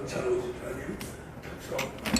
정찬호 집사님 특성하겠습니다.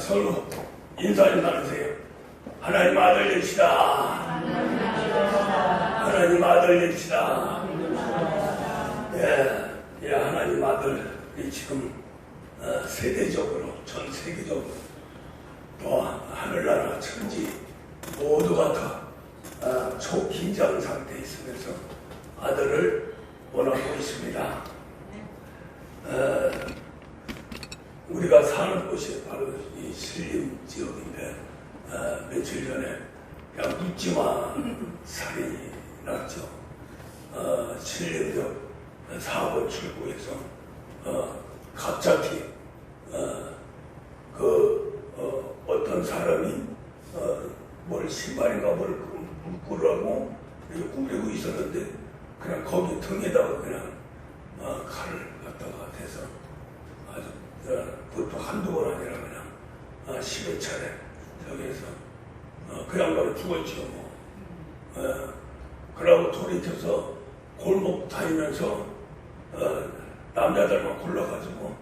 서로 인사 좀 나누세요. 하나님 아들 되시다. 하나님 아들 되시다. 예, 하나님 아들이 지금 세대적으로 전 세계적으로 또 하늘나라 천지 모두가 다 초긴장 상태에 있으면서 아들을 원하고 있습니다. 우리가 사는 곳이 바로 이 신림 지역인데 며칠 전에 그냥 묻지마 살인이 났죠. 신림역 4번 출구에서 갑자기 어떤 사람이 뭘 신발인가 뭘 묶으라고 이렇게 꾸리고 있었는데 그냥 거기 등에다가 그냥 칼을 갖다가 대서 아주 그것도 한두 번 아니라 그냥 10여 차례 저기에서 그 양반이 죽었죠. 그러고 돌이켜서 골목 다니면서 남자들만 골라가지고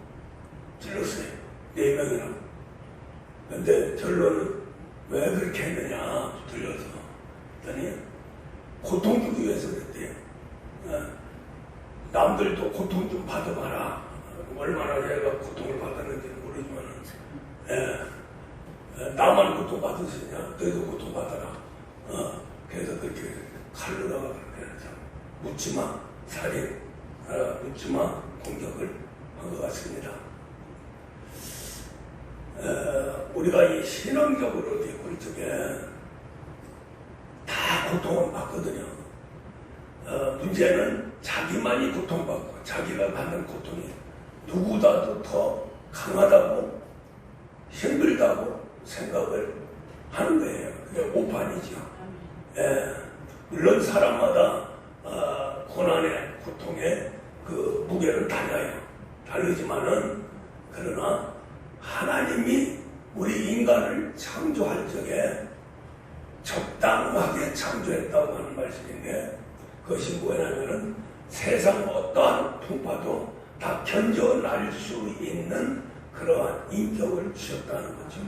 찔렀어요. 4명이나. 근데 결론은 왜 그렇게 했느냐 들려서 했더니 고통 주기 위해서 그랬대요. 남들도 고통 좀 받아봐라. 얼마나 내가 고통을 받았는지는 모르지만 나만 고통 받으시냐 너희도 고통 받아라. 그래서 그렇게 칼로다가 그렇게 해서 묻지마 살인 묻지마 공격을 한 것 같습니다. 우리가 이 신앙적으로 우리 쪽에 다 고통을 받거든요. 문제는 자기만이 고통받고 자기가 받는 고통이 누구보다도 더 강하다고 힘들다고 생각을 하는 거예요. 그게 오판이죠. 물론 사람마다 고난의 고통의 그 무게는 달라요. 다르지만은 그러나 하나님이 우리 인간을 창조할 적에 적당하게 창조했다고 하는 말씀인데 그것이 뭐냐면은 세상 어떠한 풍파도 다 견뎌낼 수 있는 그러한 인격을 주셨다는 거죠.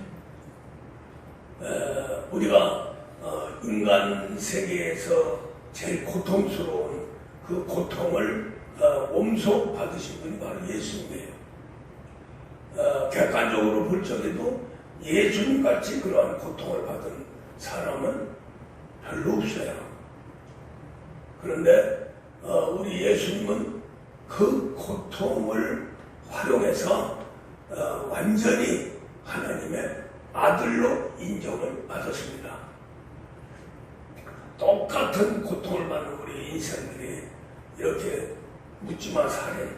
우리가 인간 세계에서 제일 고통스러운 그 고통을 엄소 받으신 분이 바로 예수님이에요. 객관적으로 볼 적에도 예수님같이 그러한 고통을 받은 사람은 별로 없어요. 그런데 우리 예수님은 그 고통을 활용해서 완전히 하나님의 아들로 인정을 받았습니다. 똑같은 고통을 받는 우리 인생들이 이렇게 묻지마 살인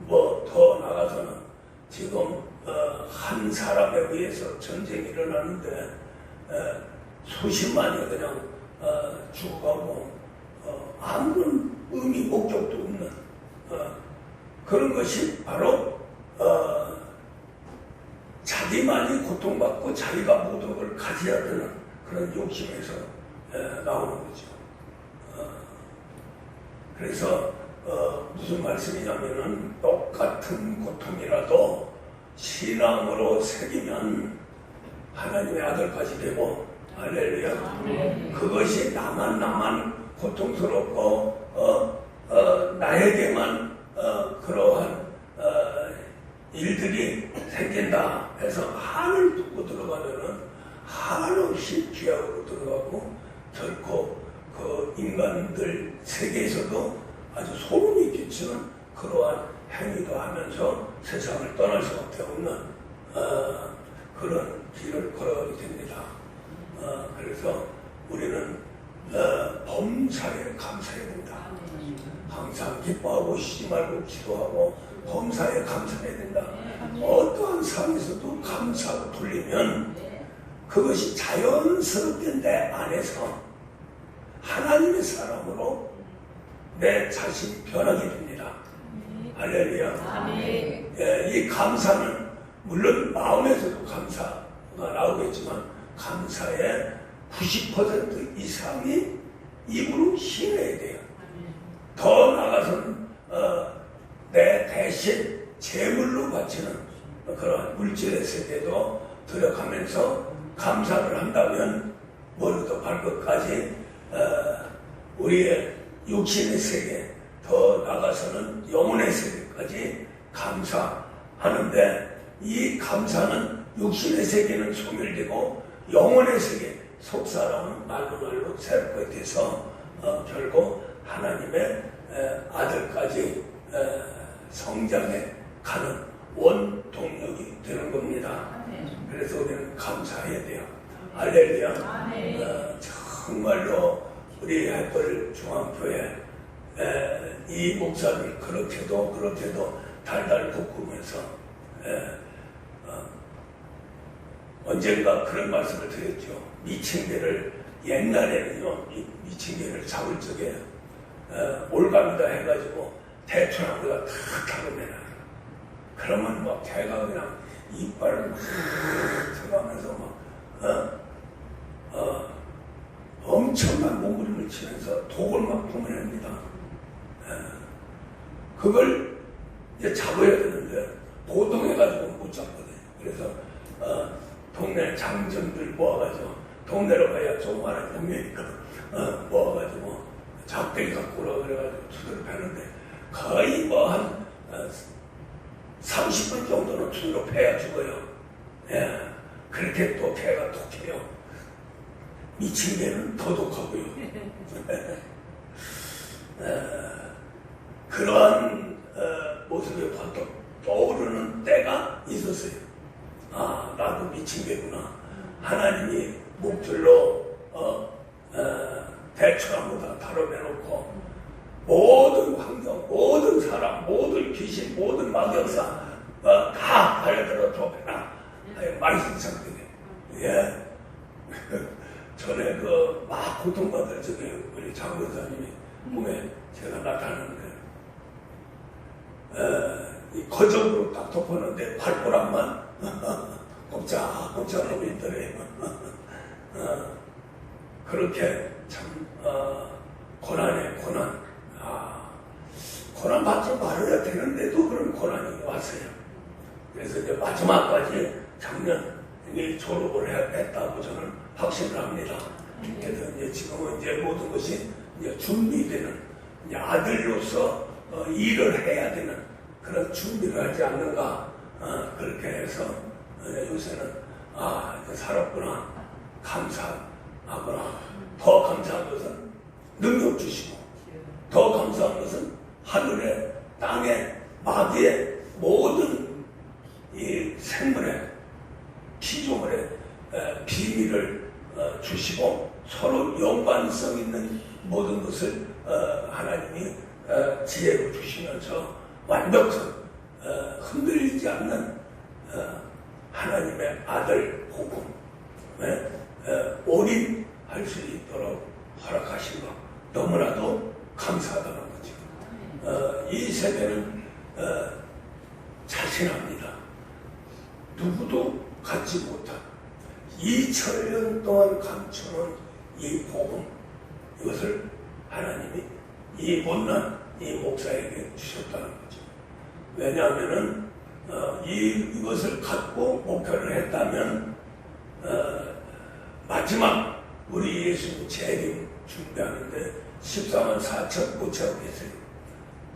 뭐 더 나가서는 지금 한 사람에 의해서 전쟁이 일어나는데 수십만이 그냥 죽어가고 아무런 의미 목적도 없는 그런 것이 바로 자기만이 고통받고 자기가 모든 걸 가져야 되는 그런 욕심에서 나오는 거죠. 그래서 무슨 말씀이냐면은 똑같은 고통이라도 신앙으로 새기면 하나님의 아들까지 되고 할렐루야. 그것이 나만 고통스럽고 나에게만 그러한 일들이 생긴다 해서 한을 뚫고 들어가면은 한없이 죄악으로 들어가고 결코 그 인간들 세계에서도 아주 소름이 끼치는 그러한 행위도 하면서 세상을 떠날 수밖에 없는 그런 길을 걸어가게 됩니다. 그래서 우리는 범사에 감사해야 된다. 항상 기뻐하고 쉬지 말고 기도하고 범사에 감사해야 된다. 어떠한 상에서도 감사하고 돌리면 그것이 자연스럽게 내 안에서 하나님의 사람으로 내 자신이 변하게 됩니다. 할렐루야. 이 감사는 물론 마음에서도 감사가 나오겠지만 감사의 90% 이상이 입으로 힘내야 돼요. 더 나아가서는 내 대신 제물로 바치는 그런 물질의 세계도 들어가면서 감사를 한다면 머리부터 발끝까지 우리의 육신의 세계 더 나가서는 영혼의 세계까지 감사하는데 이 감사는 육신의 세계는 소멸되고 영혼의 세계, 속사람은 말로 새롭게 돼서 결국 하나님의 아들까지 성장해 가는 원동력이 되는 겁니다. 그래서 우리는 감사해야 돼요. 할렐루야. 정말로 우리 햇벌 중앙교회 이 목사를 그렇게도 달달 볶으면서 언젠가 그런 말씀을 드렸죠. 미친 개를 옛날에는요, 미친 개를 잡을 적에 올갑니다 해가지고 대추나무가 탁 타고내라. 그러면 막 개가 그냥 이빨을 막 들어가면서 막 엄청난 몸부림을 치면서 독을 막 뿜어냅니다. 그걸 이제 잡아야 되는데 보통해가지고 못 잡거든요. 그래서 동네 장정들 모아가지고 동네로 가야 조그마한 동네니까 모아가지고 작대기 갖고 오라 그래가지고 두드려 패는데 거의 뭐 한 30분 정도는 두드려 패야 죽어요. 예. 그렇게 또 개가 독해요. 미친 개는 더 독하고요. 그러한 모습에 번뜩 떠오르는 때가 있었어요. 아, 나도 미친 개구나. 하나님이 목줄로 대추나무 다 다뤄내놓고 모든 환경, 모든 사람, 모든 귀신, 모든 마귀역사 다 달려들어 좁혀라. 말씀 상태네. 예. 전에 막 고통받을 적에 우리 장로사님이 몸에 제가 나타났는데 이 거적으로 딱 덮었는데 발가락만 곱작곱작하고 있더래요. 그렇게 참 고난에 고난. 고난 받지 말아야 되는데도 그런 고난이 왔어요. 그래서 이제 마지막까지 작년 졸업을 했다고 저는 확신을 합니다. 그래서 이제 지금은 이제 모든 것이 이제 준비되는 이제 아들로서 일을 해야 되는 그런 준비를 하지 않는가. 그렇게 해서 요새는 이제 살았구나. 감사하구나. 더 감사한 것은 능력 주시고 더 감사한 것은 하늘에 땅에 마귀의 모든 이 생물의 피조물의 비밀을 주시고 서로 연관성 있는 모든 것을 하나님이 지혜로 주시면서 완벽한 흔들리지 않는 하나님의 아들 복음에 올인할 수 있도록 허락하신 것 너무나도 감사하다는 거죠. 이 세대는 자신합니다. 누구도 갖지 못한 2000년 동안 감춰놓은 이 복음, 이것을 하나님이 이 못난 이 목사에게 주셨다는 거죠. 왜냐하면은 이것을 갖고 목표를 했다면 마지막 우리 예수님 재림 준비하는데 14만 4천 못 채우겠어요.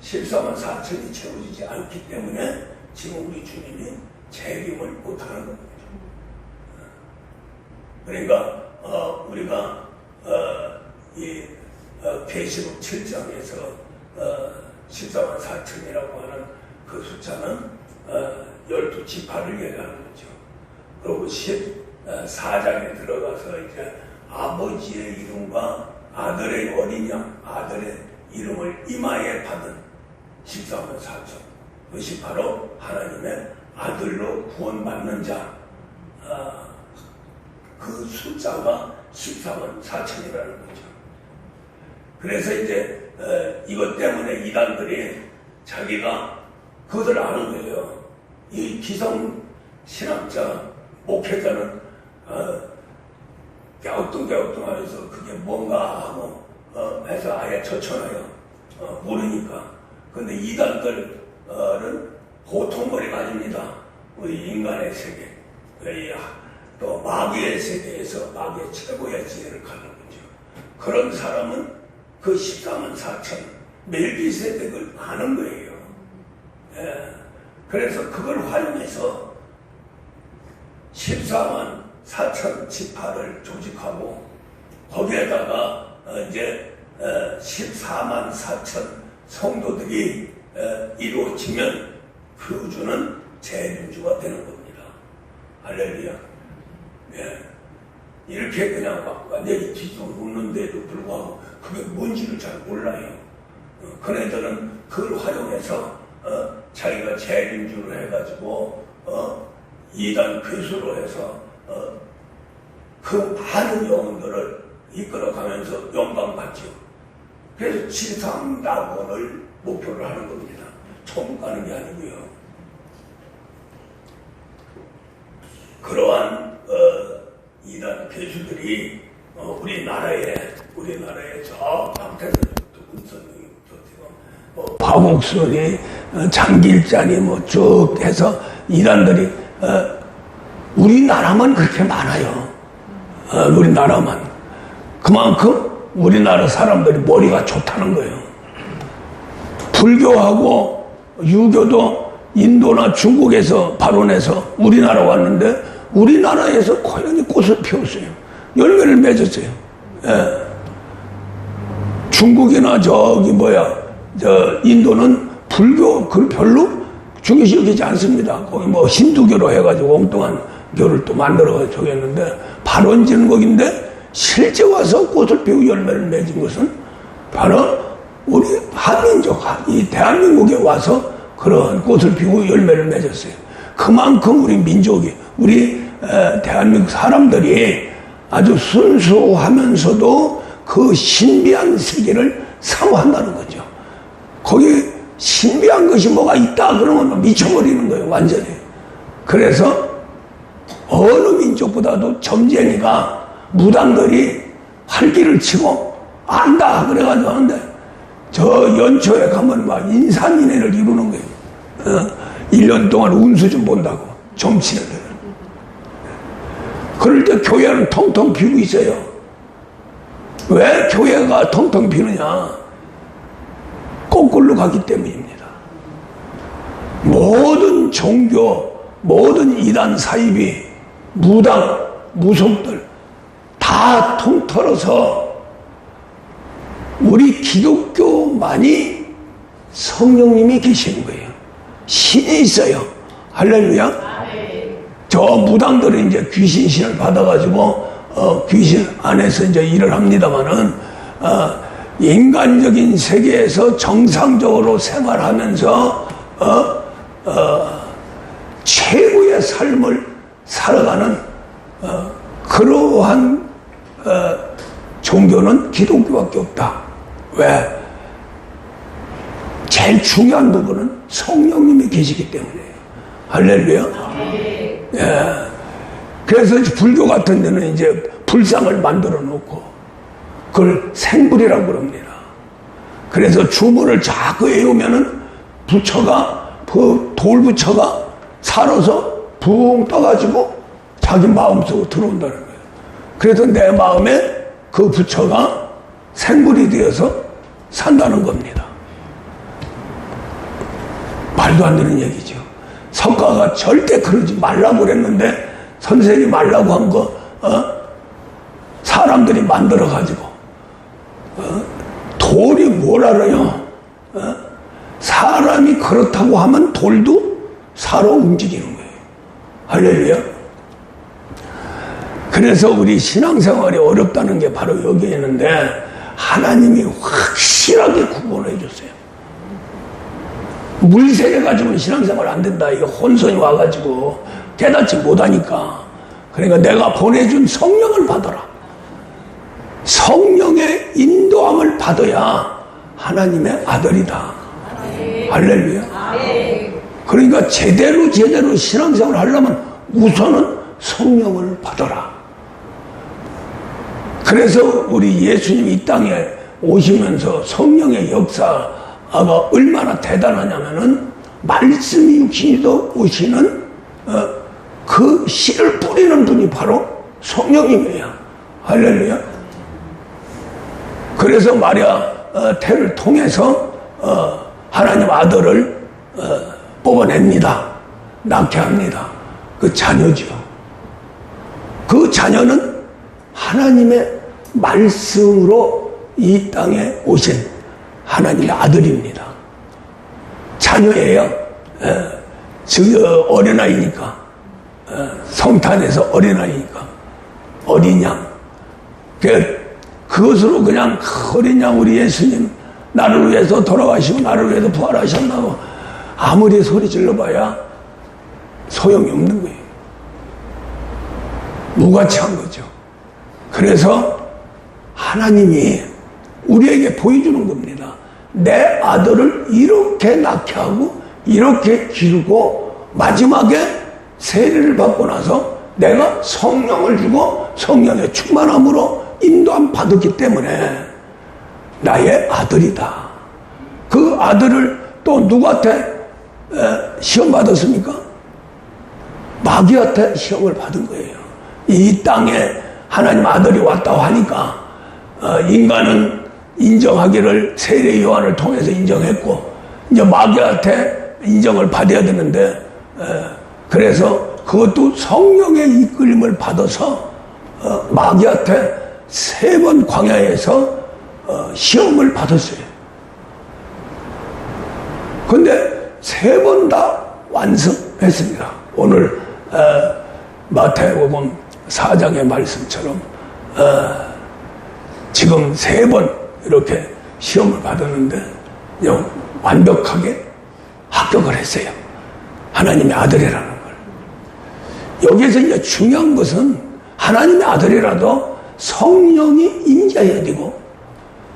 14만 4천이 채워지지 않기 때문에 지금 우리 주님이 재림을 못하는 겁니다. 그러니까 우리가 이 계시록 7장에서 14만 4천이라고 하는 그 숫자는 12지파를 얘기하는 거죠. 그리고 14장에 들어가서 이제 아버지의 이름과 아들의 어린 양, 아들의 이름을 이마에 받은 14만 4천. 그것이 바로 하나님의 아들로 구원받는 자. 그 숫자가 14만 4천이라는 거죠. 그래서 이제 이것 때문에 이단들이 자기가 그것을 아는 거예요. 이 기성 신학자, 목회자는 갸우뚱갸우뚱하면서 그게 뭔가 하고 해서 아예 젖혀놔요. 모르니까. 근데 이단들은 보통머리가 아닙니다. 우리 인간의 세계, 또 마귀의 세계에서 마귀의 최고의 지혜를 갖는 거죠. 그런 사람은 그 14만 4천 멜기세덱을 아는 거예요. 예. 그래서 그걸 활용해서 14만 4천 지파를 조직하고 거기에다가 이제 14만 4천 성도들이 이루어지면 교주는 재림주가 되는 겁니다. 할렐루야. 예. 이렇게 그냥 막 완전히 뒤집어 놓는데도 불구하고 그게 뭔지를 잘 몰라요. 그네들은 그걸 활용해서 자기가 재림주를 해가지고 이단 괴수로 해서 그 많은 영혼들을 이끌어가면서 영광받죠. 그래서 지상낙원을 목표로 하는 겁니다. 천국 가는 게 아니고요. 그러한 이단 괴수들이 우리나라에 저 방태서부터 문선명부터 화곡선이 장길자리 뭐 쭉 해서 이단들이 우리나라만 그렇게 많아요. 우리나라만. 그만큼 우리나라 사람들이 머리가 좋다는 거예요. 불교하고 유교도 인도나 중국에서 발원해서 우리나라 왔는데 우리나라에서 고연히 꽃을 피웠어요. 열매를 맺었어요. 예. 중국이나 인도는 불교 그 별로 중요시 여기지 않습니다. 거기 뭐 힌두교로 해가지고 엉뚱한 교를 또 만들어 저겠는데 발원지는 거긴데 실제 와서 꽃을 피우고 열매를 맺은 것은 바로 우리 한민족, 이 대한민국에 와서 그런 꽃을 피우고 열매를 맺었어요. 그만큼 우리 민족이, 우리 대한민국 사람들이 아주 순수하면서도 그 신비한 세계를 사모한다는 거죠. 거기 신비한 것이 뭐가 있다 그러면 미쳐버리는 거예요, 완전히. 그래서 어느 민족보다도 점쟁이가 무당들이 활기를 치고 안다 그래가지고 하는데 저 연초에 가면 막 인산인해를 이루는 거예요. 1년 동안 운수 좀 본다고 점치는 데는. 그럴 때 교회는 텅텅 비고 있어요. 왜 교회가 텅텅 비느냐? 거꾸로 가기 때문입니다. 모든 종교, 모든 이단 사입이 무당, 무속들 다 통틀어서 우리 기독교만이 성령님이 계시는 거예요. 신이 있어요. 할렐루야. 저 무당들은 이제 귀신신을 받아가지고 귀신 안에서 이제 일을 합니다만은 인간적인 세계에서 정상적으로 생활하면서 최고의 삶을 살아가는 그러한 종교는 기독교밖에 없다. 왜? 제일 중요한 부분은 성령님이 계시기 때문이에요. 할렐루야. 예. 그래서 불교 같은 데는 이제 불상을 만들어 놓고 그걸 생불이라고 그럽니다. 그래서 주문을 자꾸 외우면은 부처가, 그 돌부처가 살아서 붕 떠가지고 자기 마음속으로 들어온다는 거예요. 그래서 내 마음에 그 부처가 생불이 되어서 산다는 겁니다. 말도 안 되는 얘기죠. 석가가 절대 그러지 말라고 그랬는데 선생이 말라고 한 거 사람들이 만들어가지고 돌이 뭘 알아요? 사람이 그렇다고 하면 돌도 살아 움직이는 거예요. 할렐루야. 그래서 우리 신앙생활이 어렵다는 게 바로 여기에 있는데 하나님이 확실하게 구분해 줬어요. 물세례 가지고는 신앙생활 안 된다. 이거 혼선이 와가지고 깨닫지 못하니까. 그러니까 내가 보내준 성령을 받아라. 성령의 인도함을 받아야 하나님의 아들이다. 할렐루야. 그러니까 제대로 신앙생활을 하려면 우선은 성령을 받아라. 그래서 우리 예수님이 이 땅에 오시면서 성령의 역사가 얼마나 대단하냐면은 말씀이 육신이 더 오시는 그 씨를 뿌리는 분이 바로 성령님이에요. 할렐루야. 그래서 마리아 태를 통해서 하나님 아들을 뽑아냅니다. 낳게 합니다. 그 자녀죠. 그 자녀는 하나님의 말씀으로 이 땅에 오신 하나님의 아들입니다. 자녀예요. 어린아이니까. 성탄에서 어린아이니까. 어린 양. 그것으로 그냥 어린 양 우리 예수님 나를 위해서 돌아가시고 나를 위해서 부활하셨나고 아무리 소리 질러봐야 소용이 없는 거예요. 무가치한 거죠. 그래서 하나님이 우리에게 보여주는 겁니다. 내 아들을 이렇게 낳게 하고 이렇게 기르고 마지막에 세례를 받고 나서 내가 성령을 주고 성령의 충만함으로 인도함 받았기 때문에 나의 아들이다. 그 아들을 또 누구한테 시험 받았습니까? 마귀한테 시험을 받은 거예요. 이 땅에 하나님 아들이 왔다고 하니까 인간은 인정하기를 세례 요한을 통해서 인정했고 이제 마귀한테 인정을 받아야 되는데 그래서 그것도 성령의 이끌림을 받아서 마귀한테 3번 광야에서 시험을 받았어요. 근데 3번 다 완성했습니다. 오늘 마태복음 4장의 말씀처럼 지금 3번 이렇게 시험을 받았는데 완벽하게 합격을 했어요. 하나님의 아들이라는 걸. 여기에서 이제 중요한 것은 하나님의 아들이라도 성령이 임재해야 되고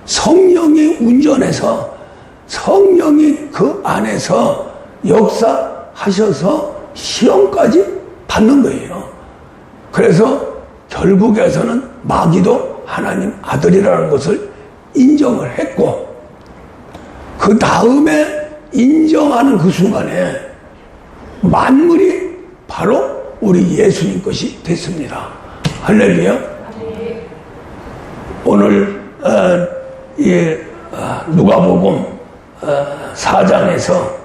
성령이 운전해서 성령이 그 안에서 역사하셔서 시험까지 받는 거예요. 그래서 결국에서는 마귀도 하나님 아들이라는 것을 인정을 했고 그 다음에 인정하는 그 순간에 만물이 바로 우리 예수님 것이 됐습니다. 할렐루야. 오늘 누가복음 4장에서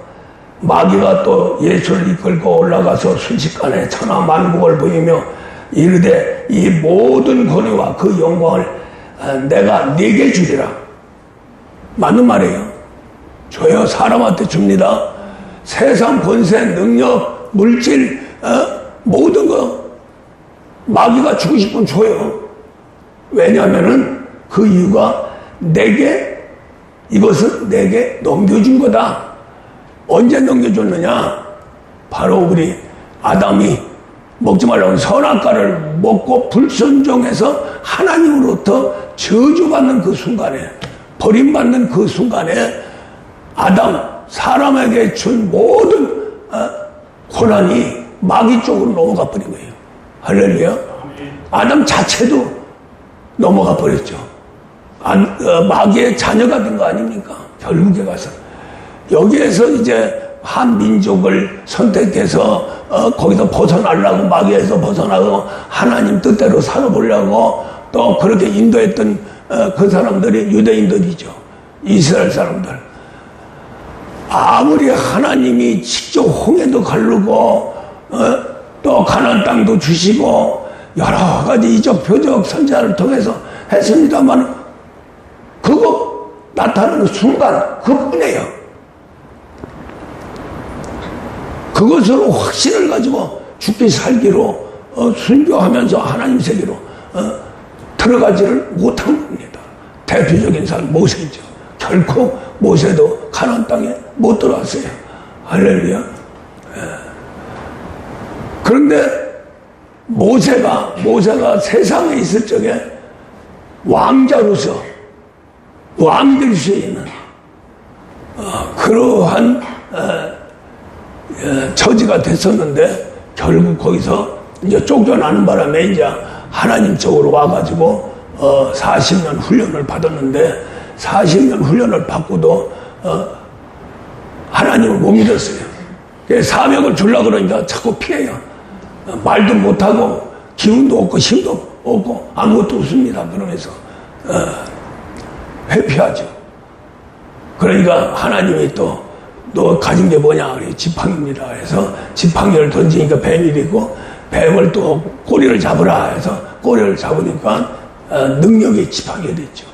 마귀가 또 예수를 이끌고 올라가서 순식간에 천하 만국을 보이며 이르되 이 모든 권위와 그 영광을 내가 네게 주리라. 맞는 말이에요. 줘요. 사람한테 줍니다. 세상 권세, 능력, 물질, 모든 거 마귀가 주고 싶으면 줘요. 왜냐하면은 그 이유가 내게 이것은 내게 넘겨준 거다. 언제 넘겨줬느냐? 바로 우리 아담이 먹지 말라고 선악과를 먹고 불순종해서 하나님으로부터 저주받는 그 순간에, 버림받는 그 순간에 아담, 사람에게 준 모든 고난이 마귀 쪽으로 넘어가 버린 거예요. 할렐루야. 아담 자체도 넘어가 버렸죠. 마귀의 자녀가 된 거 아닙니까? 결국에 가서. 여기에서 이제 한 민족을 선택해서 거기서 벗어나려고 마귀에서 벗어나고 하나님 뜻대로 살아보려고 또 그렇게 인도했던 그 사람들이 유대인들이죠. 이스라엘 사람들. 아무리 하나님이 직접 홍해도 가르고 또 가나안 땅도 주시고 여러 가지 이적 표적 선지자를 통해서 했습니다만 그거 나타나는 순간 그뿐이에요. 그것으로 확신을 가지고 죽기 살기로 순교하면서 하나님 세계로 들어가지를 못한 겁니다. 대표적인 사람 모세죠. 결코 모세도 가나안 땅에 못 들어왔어요. 할렐루야. 그런데 모세가 세상에 있을 적에 왕자로서 왕될 수 있는 그러한 처지가 됐었는데 결국 거기서 이제 쫓겨나는 바람에 이제 하나님 쪽으로 와가지고 40년 훈련을 받았는데 40년 훈련을 받고도 하나님을 못 믿었어요. 사명을 주려고 그러니까 자꾸 피해요. 말도 못하고 기운도 없고 힘도 없고 아무것도 없습니다. 그러면서 회피하죠. 그러니까 하나님이 또 너 가진 게 뭐냐? 그래, 지팡이입니다. 그래서 지팡이를 던지니까 뱀이 되고, 뱀을 또 꼬리를 잡으라 해서 꼬리를 잡으니까 능력의 지팡이가 됐죠.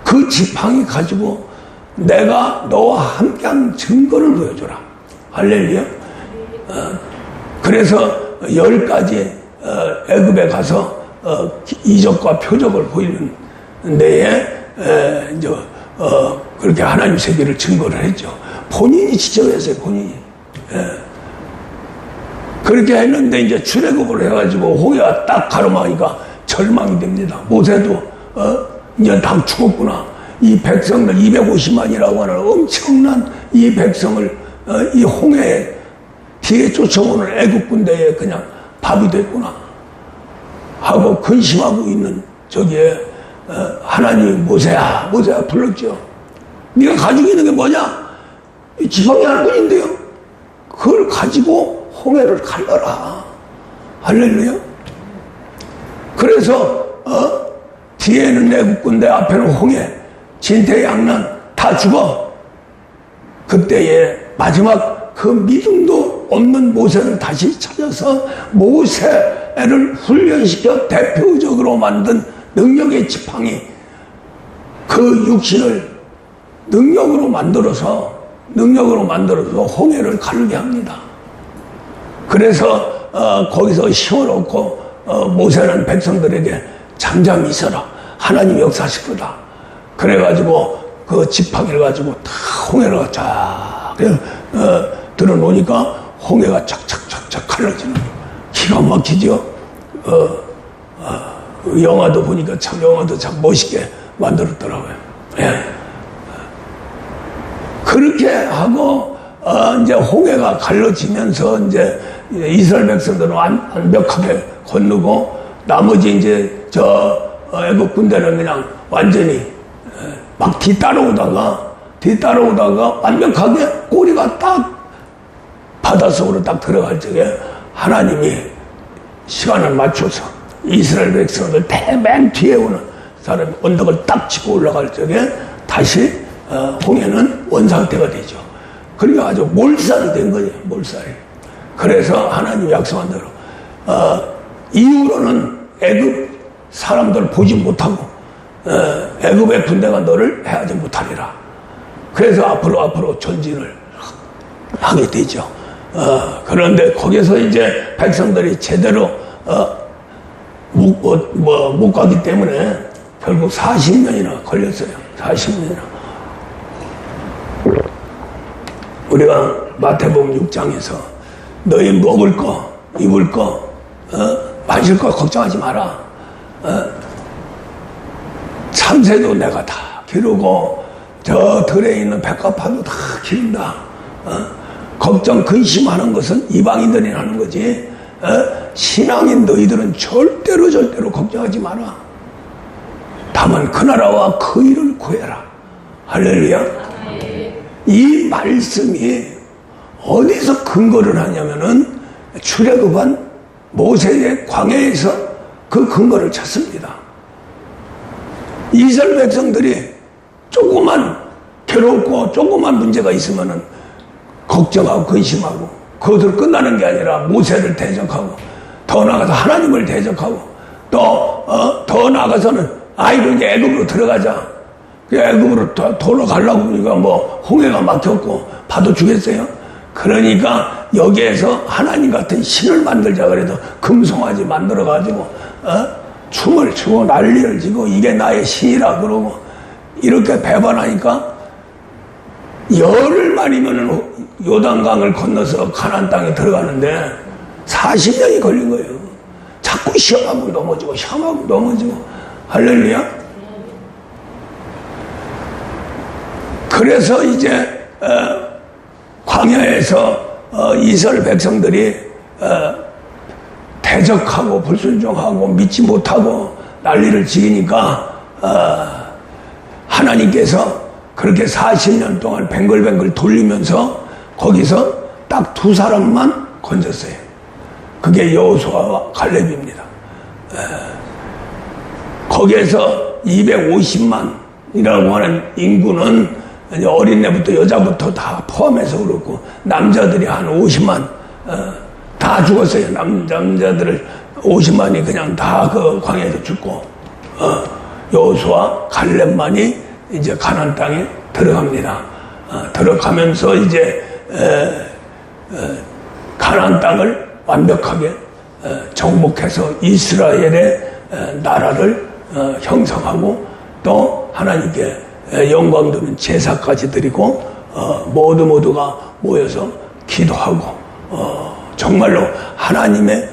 그 지팡이 가지고 내가 너와 함께한 증거를 보여줘라. 할렐루야. 그래서 10가지 애굽에 가서 이적과 표적을 보이는 데에 이제 그렇게 하나님 세계를 증거를 했죠. 본인이 지적했어요. 본인이. 그렇게 했는데 이제 출애굽을 해가지고 홍해가 딱 가로막으니까 절망이 됩니다. 모세도 이제 다 죽었구나. 이 백성들 250만이라고 하는 엄청난 이 백성을 이 홍해에 뒤에 쫓아오는 애굽 군대에 그냥 밥이 됐구나 하고 근심하고 있는 저기에 하나님이 모세야 불렀죠. 네가 가지고 있는 게 뭐냐? 이 지팡이 하나뿐인데요. 그걸 가지고 홍해를 갈라라. 할렐루야. 그래서 뒤에는 애굽 군대, 앞에는 홍해, 진퇴양난 다 죽어. 그때에 마지막 그 믿음도 없는 모세를 다시 찾아서 모세를 훈련시켜 대표적으로 만든 능력의 지팡이, 그 육신을 능력으로 만들어서 홍해를 가르게 합니다. 그래서 거기서 심어놓고 모세는 백성들에게 잠잠히 있어라. 하나님 역사하실 거다. 그래가지고 그 지팡이를 가지고 다 홍해를 쫙 들어놓으니까 홍해가 착착착착 갈라지는 기가 막히죠. 영화도 보니까 참 영화도 참 멋있게 만들었더라고요. 예. 그렇게 하고 이제 홍해가 갈라지면서 이제 이스라엘 백성들은 완벽하게 건너고 나머지 이제 저 애굽 군대는 그냥 완전히 막 뒤따라오다가 완벽하게 꼬리가 딱 바닷속으로 딱 들어갈 적에 하나님이 시간을 맞춰서 이스라엘 백성들 맨 뒤에 오는 사람이 언덕을 딱 짚고 올라갈 적에 다시 홍해는 원상태가 되죠. 그러니까 아주 몰살이 된 거예요. 몰살이. 그래서 하나님 약속한 대로 이후로는 애굽 사람들을 보지 못하고 애굽의 군대가 너를 해하지 못하리라. 그래서 앞으로 전진을 하게 되죠. 그런데 거기서 이제 백성들이 제대로 못 가기 때문에 결국 40년이나 걸렸어요. 40년이나. 우리가 마태복음 6장에서 너희 먹을 거, 입을 거, 마실 거 걱정하지 마라. 참새도 내가 다 기르고 저 들에 있는 백합화도 다 기른다. 걱정 근심하는 것은 이방인들이 하는 거지. 신앙인 너희들은 절대로 걱정하지 마라. 다만 그 나라와 그 일을 구해라. 할렐루야. 이 말씀이 어디서 근거를 하냐면은 출애굽한 모세의 광야에서 그 근거를 찾습니다. 이스라엘 백성들이 조그만 괴롭고 조그만 문제가 있으면은 걱정하고 근심하고 그것으로 끝나는 게 아니라 모세를 대적하고 더 나아가서 하나님을 대적하고 또 더 나아가서는 아이고 이제 애굽으로 들어가자. 애굽으로 돌아가려고 보니까 뭐 홍해가 막혔고 파도 주겠어요? 그러니까 여기에서 하나님 같은 신을 만들자 그래도 금송아지 만들어가지고 춤을 추고 난리를 지고 이게 나의 신이라 그러고 이렇게 배반하니까 열흘만이면 요단강을 건너서 가나안 땅에 들어가는데 40년이 걸린 거예요. 자꾸 시험하고 넘어지고 할렐루야. 그래서 이제 광야에서 이스라엘 백성들이 대적하고 불순종하고 믿지 못하고 난리를 지으니까 하나님께서 그렇게 40년 동안 뱅글뱅글 돌리면서 거기서 딱 두 사람만 건졌어요. 그게 여호수아와 갈렙입니다. 거기에서 250만이라고 하는 인구는 이제 어린애부터 여자부터 다 포함해서 그렇고 남자들이 한 50만 다 죽었어요. 남자들을 50만이 그냥 다 그 광야에서 죽고 여호수아 갈렙만이 이제 가나안 땅에 들어갑니다. 들어가면서 이제 가나안 땅을 완벽하게 정복해서 이스라엘의 나라를 형성하고 또 하나님께 영광 드리는 제사까지 드리고 모두가 모여서 기도하고 정말로 하나님의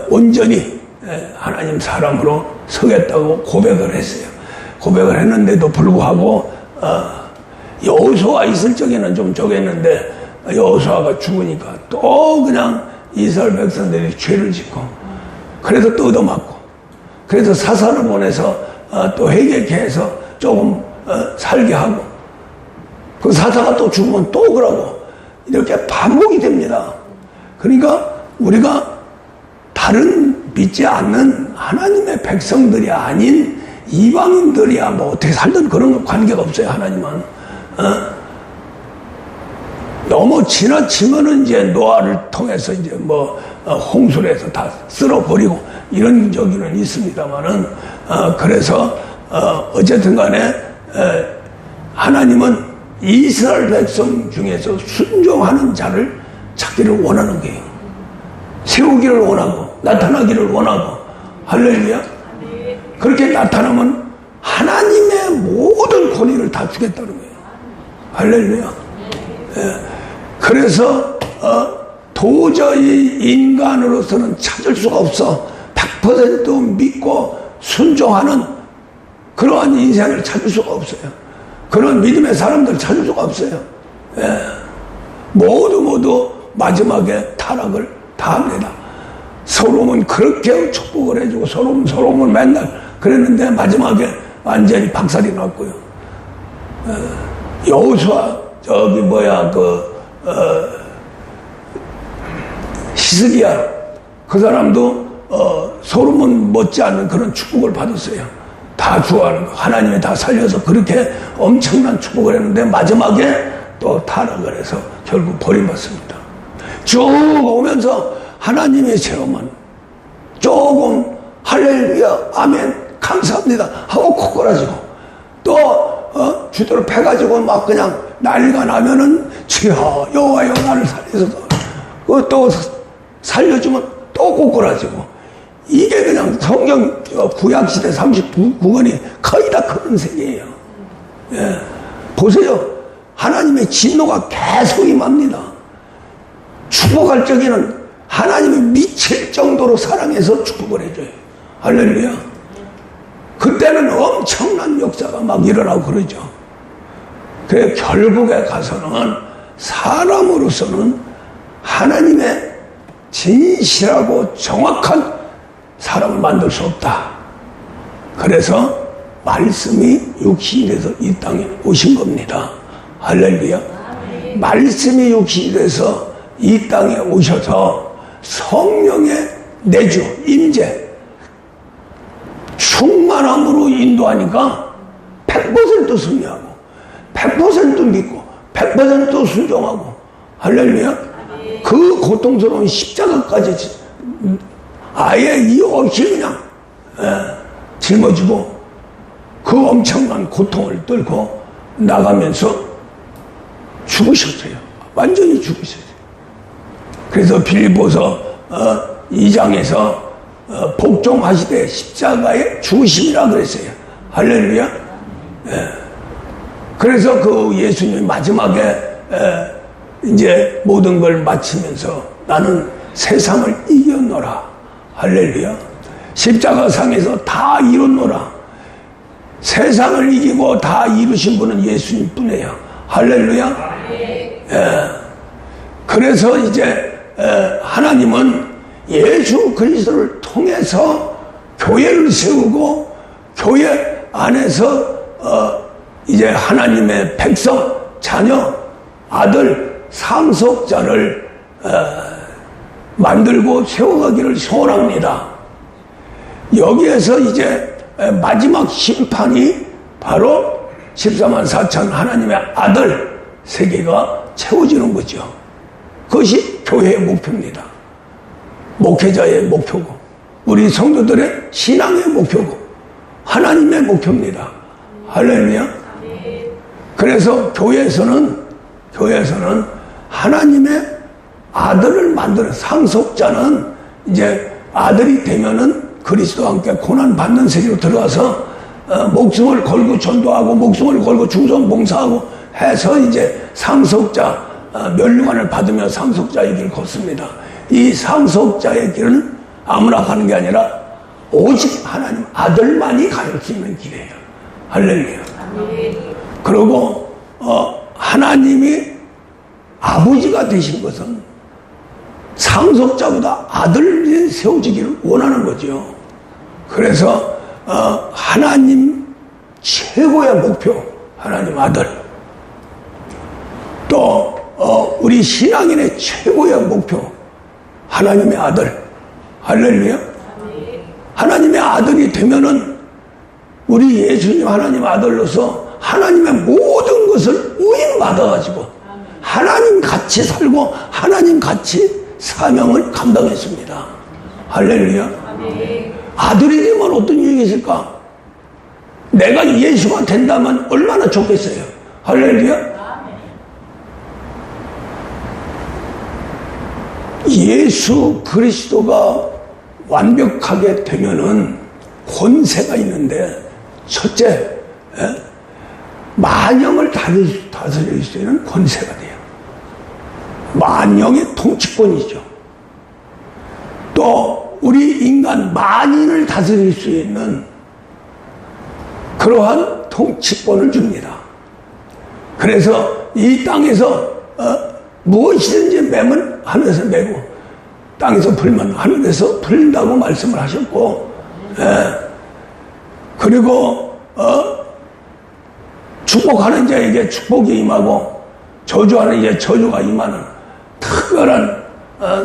온전히 하나님 사람으로 서겠다고 고백을 했어요. 고백을 했는데도 불구하고 여호수아 있을 적에는 좀 저겠는데 여호수아가 죽으니까 또 그냥 이스라엘 백성들이 죄를 짓고 그래서 또 얻어맞고 그래서 사사를 보내서 또 회개케 해서 조금 살게 하고 그 사사가 또 죽으면 또 그러고 이렇게 반복이 됩니다. 그러니까 우리가 다른 믿지 않는 하나님의 백성들이 아닌 이방인들이야 뭐 어떻게 살든 그런 관계가 없어요. 하나님은 너무 지나치면은 이제 노아를 통해서 이제 뭐 홍수를 해서 다 쓸어버리고 이런 적은 있습니다만은 그래서 어쨌든 간에 하나님은 이스라엘 백성 중에서 순종하는 자를 찾기를 원하는 거예요. 세우기를 원하고 나타나기를 원하고 할렐루야. 그렇게 나타나면 하나님의 모든 권위를 다 주겠다는 거예요. 할렐루야. 그래서 도저히 인간으로서는 찾을 수가 없어. 100% 믿고 순종하는 그러한 인생을 찾을 수가 없어요. 그런 믿음의 사람들 찾을 수가 없어요. 모두 마지막에 타락을 다 합니다. 소돔은 그렇게 축복을 해주고 소돔은 맨날 그랬는데 마지막에 완전히 박살이 났고요. 여호수아 히스기야 그 사람도 소돔은 못지않은 그런 축복을 받았어요. 다 좋아하는 거 하나님이 다 살려서 그렇게 엄청난 축복을 했는데 마지막에 또 타락을 해서 결국 버림받습니다. 쭉 오면서 하나님의 체험은 조금 할렐루야 아멘 감사합니다 하고 코골아지고 또 주도를 패가지고 막 그냥 난리가 나면은 주여 여호와여 나를 살려서 또 살려주면 또 코골아지고 이게 그냥 성경 구약시대 39권이 거의 다 그런 세계예요. 보세요. 하나님의 진노가 계속 임합니다. 축복할 적에는 하나님이 미칠 정도로 사랑해서 축복을 해줘요. 할렐루야. 그때는 엄청난 역사가 막 일어나고 그러죠. 그래 결국에 가서는 사람으로서는 하나님의 진실하고 정확한 사람을 만들 수 없다. 그래서 말씀이 육신이 돼서 이 땅에 오신 겁니다. 할렐루야. 말씀이 육신이 돼서 이 땅에 오셔서 성령의 내주, 임재, 충만함으로 인도하니까 100% 승리하고 100% 믿고 100% 순종하고 할렐루야. 그 고통스러운 십자가까지 아예 이유 없이 그냥 짊어지고 그 엄청난 고통을 뚫고 나가면서 죽으셨어요. 완전히 죽으셨어요. 그래서 빌립보서 2장에서 복종하시되 십자가에 죽으심이라 그랬어요. 할렐루야. 그래서 그 예수님이 마지막에 이제 모든 걸 마치면서 나는 세상을 이겼노라. 할렐루야. 십자가상에서 다 이뤘노라. 세상을 이기고 다 이루신 분은 예수님 뿐이에요. 할렐루야. 그래서 이제 하나님은 예수 그리스도를 통해서 교회를 세우고 교회 안에서 이제 하나님의 백성, 자녀, 아들, 상속자를 만들고 세워가기를 소원합니다. 여기에서 이제 마지막 심판이 바로 14만 4천 하나님의 아들 세계가 채워지는 거죠. 그것이 교회의 목표입니다. 목회자의 목표고 우리 성도들의 신앙의 목표고 하나님의 목표입니다. 할렐루야. 그래서 교회에서는 하나님의 아들을 만드는 상속자는 이제 아들이 되면은 그리스도와 함께 고난받는 세계로 들어가서 목숨을 걸고 전도하고 목숨을 걸고 중성 봉사하고 해서 이제 상속자 멸류관을 받으며 상속자의 길을 걷습니다. 이 상속자의 길은 아무나 가는 게 아니라 오직 하나님 아들만이 갈 수 있는 길이에요. 할렐루야. 그리고 하나님이 아버지가 되신 것은 상속자보다 아들이 세워지기를 원하는 거죠. 그래서 하나님 최고의 목표 하나님 아들, 또 우리 신앙인의 최고의 목표 하나님의 아들. 할렐루야. 하나님의 아들이 되면은 우리 예수님 하나님 아들로서 하나님의 모든 것을 우인받아가지고 하나님 같이 살고 하나님 같이 사명을 감당했습니다. 할렐루야. 아들이 되면 어떤 유익이 있을까? 내가 예수가 된다면 얼마나 좋겠어요. 할렐루야. 예수 그리스도가 완벽하게 되면은 권세가 있는데, 첫째, 만영을 다스릴 수 있는 권세가 돼요. 만영의 통치권이죠. 또 우리 인간 만인을 다스릴 수 있는 그러한 통치권을 줍니다. 그래서 이 땅에서 무엇이든지 매면 하늘에서 매고 땅에서 풀면 하늘에서 풀린다고 말씀을 하셨고, 그리고 축복하는 자에게 축복이 임하고 저주하는 이제 저주가 임하는 특별한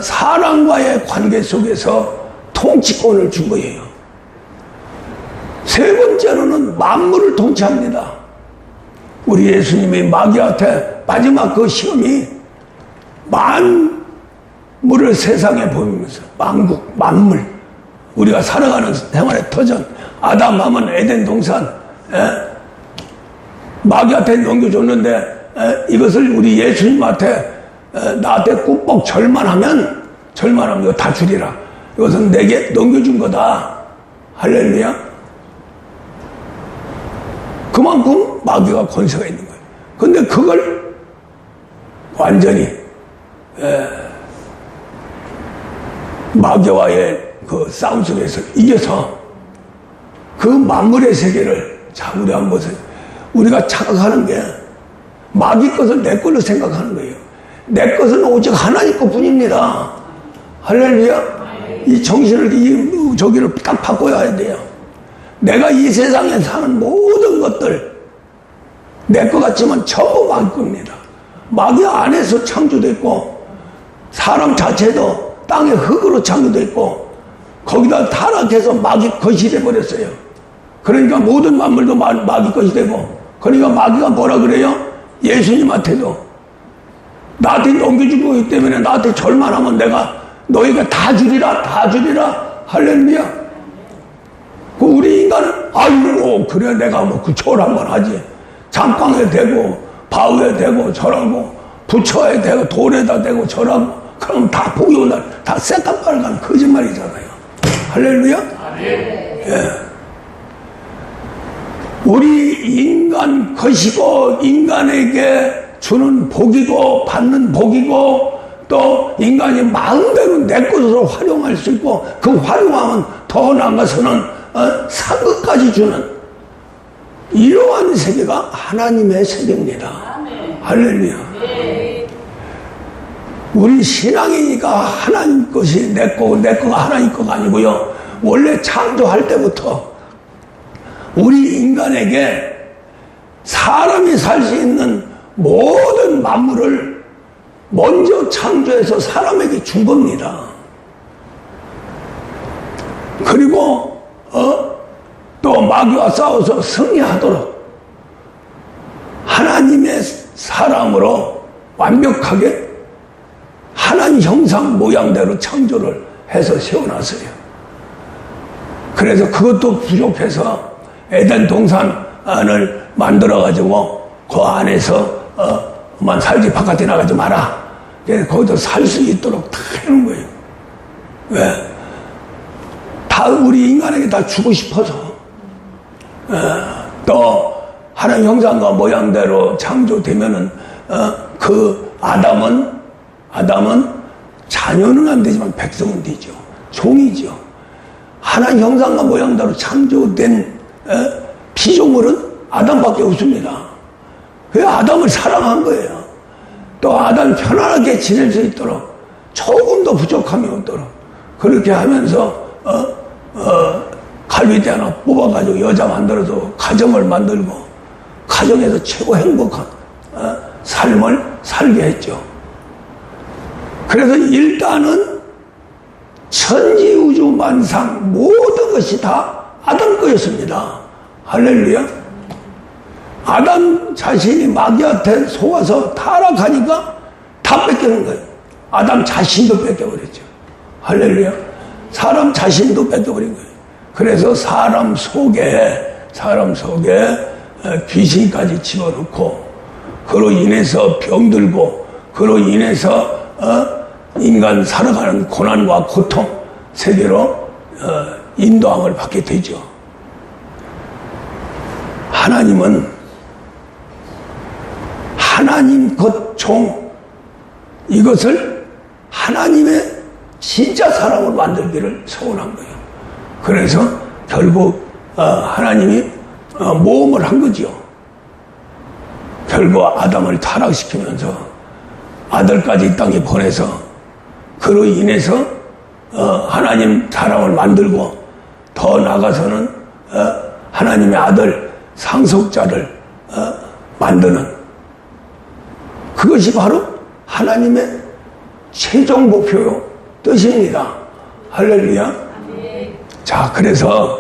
사람과의 관계 속에서 통치권을 준 거예요. 세 번째로는 만물을 통치합니다. 우리 예수님이 마귀한테 마지막 그 시험이 만물을 세상에 보이면서 만국, 만물, 우리가 살아가는 생활의 터전, 아담 하면 에덴 동산, 마귀한테 넘겨줬는데 이것을 우리 예수님한테 나한테 꾹뻑 절만하면 이거 다 주리라. 이것은 내게 넘겨준 거다. 할렐루야. 그만큼 마귀가 권세가 있는 거예요. 근데 그걸 완전히 마귀와의 그 싸움 속에서 이겨서 그 만물의 세계를 자, 우리 한번 보세요. 우리가 착각하는 게 마귀 것을 내 걸로 생각하는 거예요. 내 것은 오직 하나님 것뿐입니다. 할렐루야. 이 정신을 저기를 딱 바꿔야 돼요. 내가 이 세상에 사는 모든 것들 내 것 같지만 전부 마귀 겁니다. 마귀 안에서 창조됐고 사람 자체도 땅의 흙으로 창조됐고 거기다 타락해서 마귀 것이 돼버렸어요. 그러니까 모든 만물도 마귀 것이 되고, 그러니까 마귀가 뭐라 그래요? 예수님한테도 나한테 넘겨준 거기 때문에 나한테 절만하면 내가 너희가 다 주리라, 다 주리라. 할렐루야. 그 우리 인간은 아이고 그래 내가 뭐 그 절 한번 하지. 장광에 대고 바위에 대고 절하고 부처에 대고 돌에다 대고 절하고 그럼 다 복이 온다. 다 새까빨간 거짓말이잖아요. 할렐루야. 예. 우리 인간 것이고 인간에게 주는 복이고 받는 복이고 또 인간이 마음대로 내 것으로 활용할 수 있고 그 활용하면 더 나아가서는 상급까지 주는 이러한 세계가 하나님의 세계입니다. 할렐루야. 우리 신앙이니까 하나님 것이 내 거고 내 거가 하나님 거가 아니고요. 원래 창조할 때부터 우리 인간에게 사람이 살 수 있는 모든 만물을 먼저 창조해서 사람에게 준 겁니다. 그리고 또 마귀와 싸워서 승리하도록 사람으로 완벽하게 하나님 형상 모양대로 창조를 해서 세워놨어요. 그래서 그것도 부족해서 에덴 동산을 만들어가지고 그 안에서 만 살지 바깥에 나가지 마라. 그래서 거기서 살 수 있도록 다 해놓은 거예요. 왜? 다 우리 인간에게 다 주고 싶어서. 또 하나님 형상과 모양대로 창조되면은 그 아담은 자녀는 안 되지만 백성은 되죠. 종이죠. 하나님 형상과 모양대로 창조된 피조물은 아담밖에 없습니다. 그 아담을 사랑한 거예요. 또 아담이 편안하게 지낼 수 있도록 조금도 부족함이 없도록 그렇게 하면서 갈비대 하나 뽑아가지고 여자 만들어서 가정을 만들고 가정에서 최고 행복한 삶을 살게 했죠. 그래서 일단은 천지우주 만상 모든 것이 다 아담 거였습니다. 할렐루야. 아담 자신이 마귀한테 속아서 타락하니까 다 뺏기는 거예요. 아담 자신도 뺏겨버렸죠. 할렐루야. 사람 자신도 뺏겨버린 거예요. 그래서 사람 속에 귀신까지 집어넣고 그로 인해서 병들고 그로 인해서 인간 살아가는 고난과 고통 세계로 인도함을 받게 되죠. 하나님은 하나님 것 종 이것을 하나님의 진짜 사람을 만들기를 소원한 거예요. 그래서 결국 하나님이 모험을 한 거죠. 결국 아담을 타락시키면서 아들까지 이 땅에 보내서 그로 인해서 하나님 사람을 만들고 더 나아가서는 하나님의 아들 상속자를 만드는 그것이 바로 하나님의 최종 목표요 뜻입니다. 할렐루야. 자, 그래서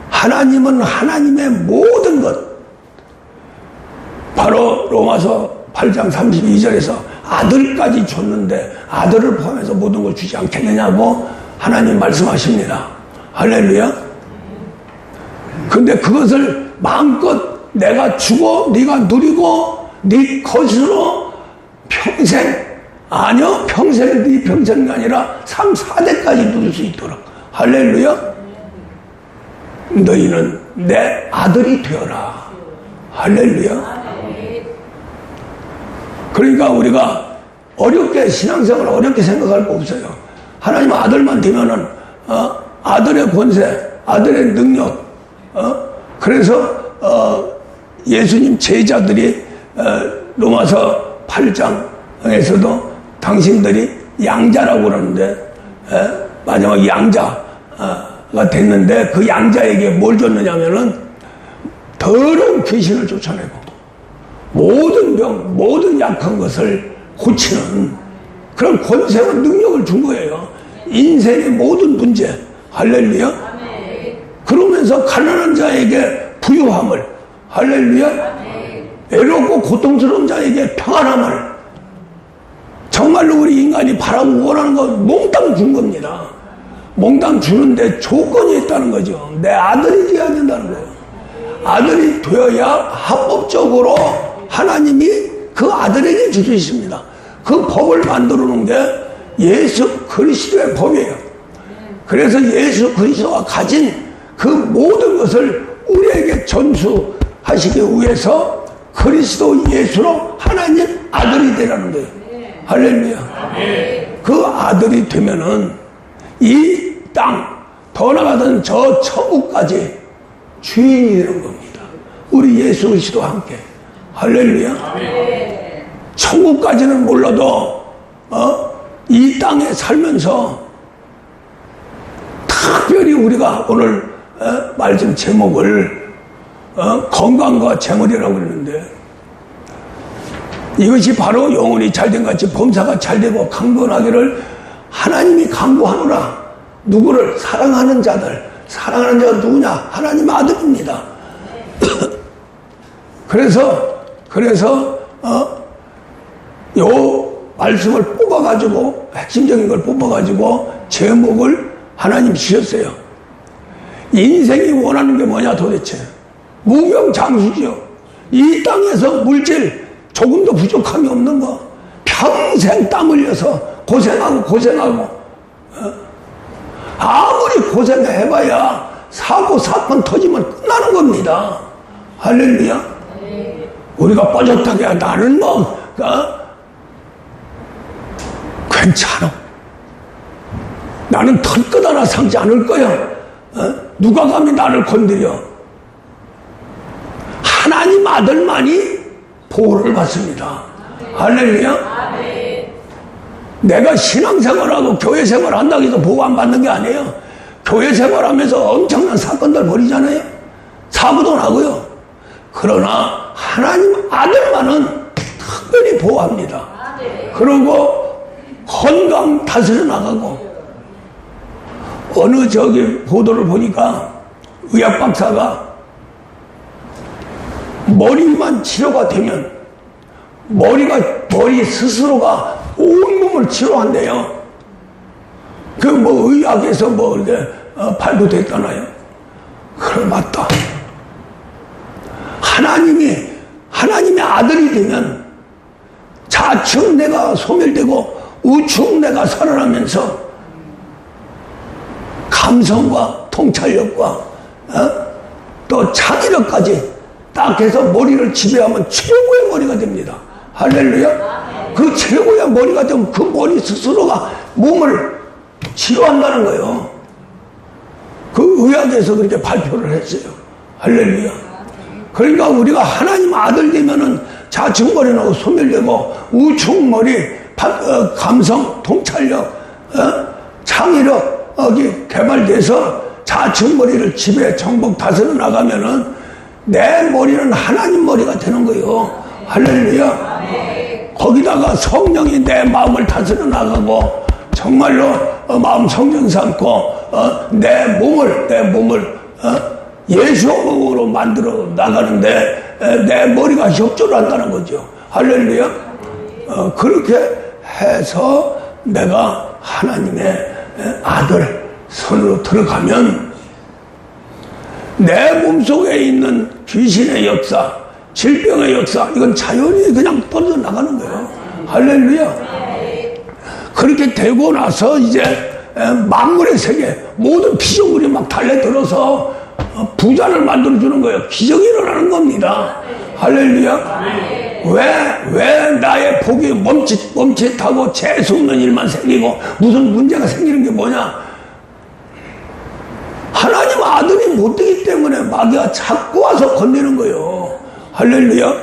하나님은 하나님의 모든 것 바로 로마서 8장 32절에서 아들까지 줬는데 아들을 포함해서 모든 걸 주지 않겠느냐고 하나님 말씀하십니다. 할렐루야. 근데 그것을 마음껏 내가 주고 네가 누리고 네 것으로 평생 아니요 평생 네 평생이 아니라 3, 4대까지 누릴 수 있도록 할렐루야. 너희는 내 아들이 되어라. 할렐루야. 그러니까 우리가 어렵게 신앙생활을 어렵게 생각할 거 없어요. 하나님 아들만 되면은 아들의 권세, 아들의 능력. 그래서 예수님 제자들이 로마서 8장에서도 당신들이 양자라고 그러는데 마지막 양자가 됐는데 그 양자에게 뭘 줬느냐면은 더러운 귀신을 쫓아내고 모든 병, 모든 약한 것을 고치는 그런 권세와 능력을 준 거예요. 인생의 모든 문제. 할렐루야. 그러면서 가난한 자에게 부유함을. 할렐루야. 외롭고 고통스러운 자에게 평안함을. 정말로 우리 인간이 바라고 원하는 거 몽땅 준 겁니다. 몽땅 주는데 조건이 있다는 거죠. 내 아들이 되어야 된다는 거예요. 아들이 되어야 합법적으로 하나님이 그 아들에게 줄 수 있습니다. 그 법을 만들어 놓은 게 예수 그리스도의 법이에요. 그래서 예수 그리스도가 가진 그 모든 것을 우리에게 전수하시기 위해서 그리스도 예수로 하나님 아들이 되라는 거예요. 할렐루야. 그 아들이 되면은 이 땅, 더 나아가던 저 천국까지 주인이 되는 겁니다. 우리 예수 그리스도와 함께. 할렐루야. 천국까지는 몰라도 이 땅에 살면서 특별히 우리가 오늘 말씀 제목을 건강과 재물이라고 그러는데 이것이 바로 영혼이 잘된 같이 범사가 잘되고 강건하기를 하나님이 강구하노라. 누구를? 사랑하는 자들. 사랑하는 자가 누구냐? 하나님 아들입니다. 그래서 그래서 요 말씀을 뽑아가지고 핵심적인 걸 뽑아가지고 제목을 하나님 주셨어요. 인생이 원하는 게 뭐냐 도대체. 무병장수죠. 이 땅에서 물질 조금도 부족함이 없는 거. 평생 땀 흘려서 고생하고 아무리 고생해봐야 사고 사건 터지면 끝나는 겁니다. 할렐루야. 우리가 뻐졌다게 나는 뭐 괜찮아. 나는 털끝 하나 상지 않을 거야. 누가 감히 나를 건드려. 하나님 아들만이 보호를 받습니다. 할렐루야. 내가 신앙생활하고 교회생활 한다고 해서 보호 안 받는 게 아니에요. 교회생활하면서 엄청난 사건들 벌이잖아요. 사고도 나고요. 그러나 하나님 아들만은 특별히 보호합니다. 그리고 건강 다스려 나가고, 어느 보도를 보니까 의학 박사가 머리만 치료가 되면 머리 스스로가 온몸을 치료한대요. 의학에서 이렇게 발표됐잖아요. 그래, 맞다. 하나님의 아들이 되면 좌측 내가 소멸되고 우측 내가 살아나면서 감성과 통찰력과 또 창의력까지 딱 해서 머리를 지배하면 최고의 머리가 됩니다. 할렐루야. 그 최고의 머리가 되면 그 머리 스스로가 몸을 치료한다는 거예요. 그 의학에서 그렇게 발표를 했어요. 할렐루야. 그러니까 우리가 하나님 아들 되면은 좌측 머리는 소멸되고 우측 머리, 감성, 통찰력, 창의력이 개발돼서 좌측 머리를 지배, 정복, 다스려 나가면은 내 머리는 하나님 머리가 되는 거예요. 할렐루야. 거기다가 성령이 내 마음을 다스려 나가고 정말로 마음 성전 삼고 내 몸을 예수의 몸으로 만들어 나가는데 내 머리가 협조를 한다는 거죠. 할렐루야. 그렇게 해서 내가 하나님의 아들 손으로 들어가면 내 몸속에 있는 귀신의 역사, 질병의 역사, 이건 자연히 그냥 뻗어나가는 거예요. 할렐루야. 그렇게 되고 나서 이제 만물의 세계 모든 피조물이 막 달려들어서 부자를 만들어주는 거예요. 기적이 일어나는 겁니다. 할렐루야. 왜 나의 복이 멈칫하고 재수없는 일만 생기고 무슨 문제가 생기는 게 뭐냐. 하나님 아들이 못 되기 때문에 마귀가 자꾸 와서 건드리는 거예요. 할렐루야.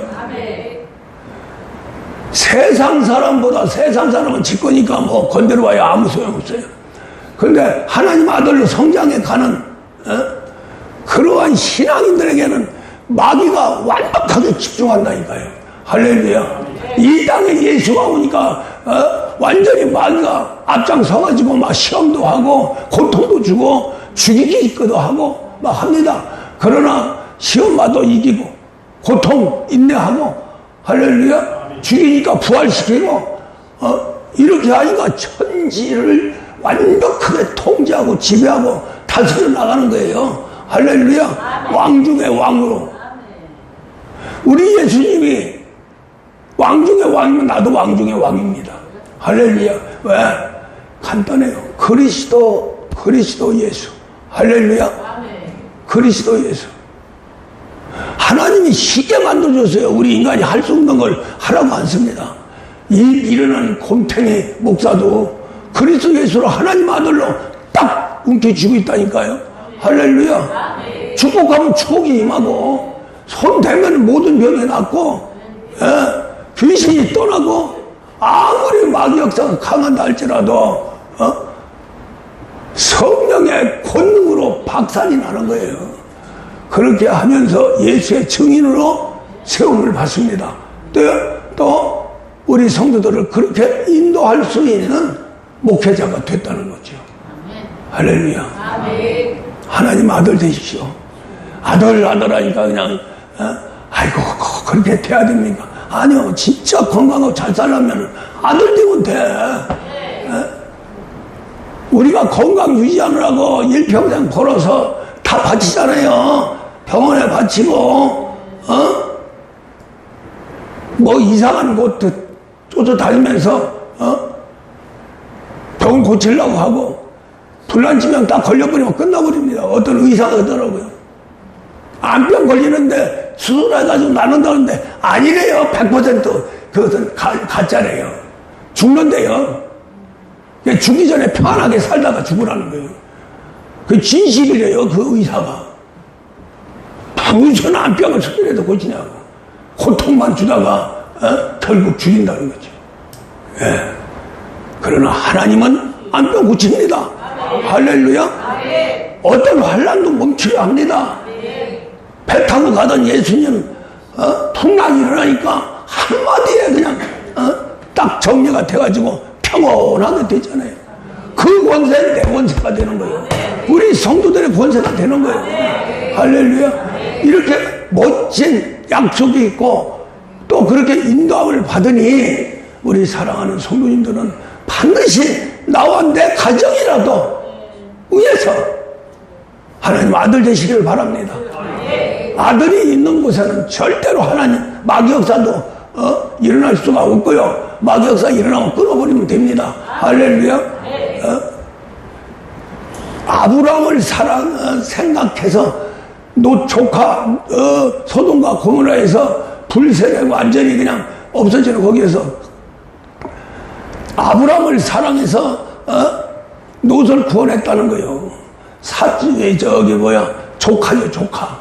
세상 사람은 지꺼니까 뭐 건드려 와야 아무 소용없어요. 그런데 하나님 아들로 성장해 가는 그러한 신앙인들에게는 마귀가 완벽하게 집중한다니까요. 할렐루야. 이 땅에 예수가 오니까 완전히 마귀가 앞장서가지고 막 시험도 하고 고통도 주고 죽이기도 하고 막 합니다. 그러나 시험 봐도 이기고 고통 인내하고 할렐루야. 죽이니까 부활시키고 이렇게 하니까 천지를 완벽하게 통제하고 지배하고 다스려 나가는 거예요. 할렐루야. 왕 중의 왕으로. 우리 예수님이 왕 중의 왕이면 나도 왕 중의 왕입니다. 할렐루야. 왜? 간단해요. 그리스도 예수. 할렐루야. 그리스도 예수. 하나님이 쉽게 만들어줬어요. 우리 인간이 할 수 없는 걸 하라고 안 씁니다. 이 일어난 곰탱이 목사도 그리스도 예수로 하나님 아들로 딱 움켜쥐고 있다니까요. 할렐루야. 축복하면 축복이 임하고 손 대면 모든 병이 낫고 귀신이 떠나고 아무리 마귀 역사가 강한다 할지라도 성령의 권능으로 박살이 나는 거예요. 그렇게 하면서 예수의 증인으로 세움을 받습니다. 또 우리 성도들을 그렇게 인도할 수 있는 목회자가 됐다는 거죠. 할렐루야. 하나님 아들 되십시오. 아들 하니까 그냥 아이고, 그렇게 돼야 됩니까? 아니요, 진짜 건강하고 잘 살려면 아들 되면 돼. 우리가 건강 유지하느라고 일평생 벌어서 다 바치잖아요. 병원에 바치고, 뭐 이상한 곳 쫓아다니면서, 병 고치려고 하고, 불난치명 딱 걸려버리면 끝나버립니다. 어떤 의사가 그러더라고요. 암병 걸리는데 수술해가지고 나눈다는데 아니래요. 100% 그것은 가짜래요. 죽는데요. 죽기 전에 편하게 살다가 죽으라는 거예요. 그 진실이래요. 그 의사가. 무슨 암병을 수술해도 고치냐고. 고통만 주다가 결국 죽인다는 거죠. 예. 그러나 하나님은 암병 고칩니다. 할렐루야. 어떤 환난도 멈추려 합니다. 배 타고 가던 예수님 풍랑이 일어나니까 한마디에 그냥 딱 정리가 돼가지고 평온하게 됐잖아요. 그 권세는 내 권세가 되는 거예요. 우리 성도들의 권세가 되는 거예요. 할렐루야. 이렇게 멋진 약속이 있고 또 그렇게 인도함을 받으니 우리 사랑하는 성도님들은 반드시 나와 내 가정이라도 위해서 하나님 아들 되시기를 바랍니다. 아들이 있는 곳에는 절대로 하나님 마귀 역사도 일어날 수가 없고요. 마귀 역사 일어나면 끊어버리면 됩니다. 할렐루야. 아브라함을 생각해서 조카 소돔과 고모라에서 불세되고 완전히 그냥 없어지는 거기에서 아브라함을 사랑해서 롯을 구원했다는 거예요. 조카요, 조카.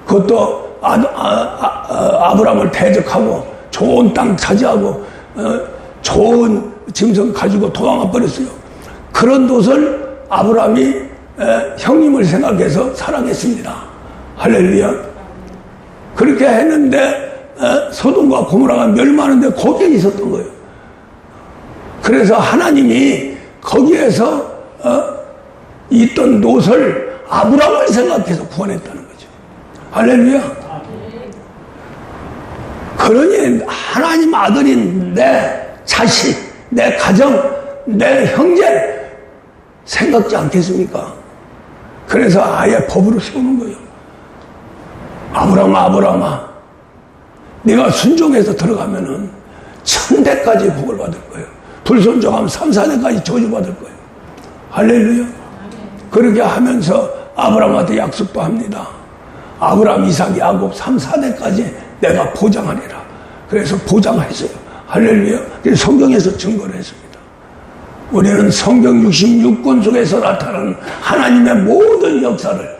그것도 아브라함을 대적하고 좋은 땅 차지하고 좋은 짐승 가지고 도망가 버렸어요. 그런 롯을 아브라함이 형님을 생각해서 사랑했습니다. 할렐루야. 그렇게 했는데 소돔과 고모라가 멸망하는데 거기에 있었던 거예요. 그래서 하나님이 거기에서 있던 롯을 아브라함을 생각해서 구원했다는 거죠. 할렐루야. 그러니 하나님 아들인 내 자식, 내 가정, 내 형제 생각지 않겠습니까? 그래서 아예 법으로 세우는 거예요. 아브라함아, 네가 순종해서 들어가면은 1000대까지 복을 받을 거예요. 불순종하면 3, 4대까지 저주받을 거예요. 할렐루야. 그렇게 하면서 아브라함한테 약속도 합니다. 아브라함, 이삭, 야곱 3, 4대까지 내가 보장하리라. 그래서 보장했어요. 할렐루야. 그래서 성경에서 증거를 했습니다. 우리는 성경 66권 속에서 나타나는 하나님의 모든 역사를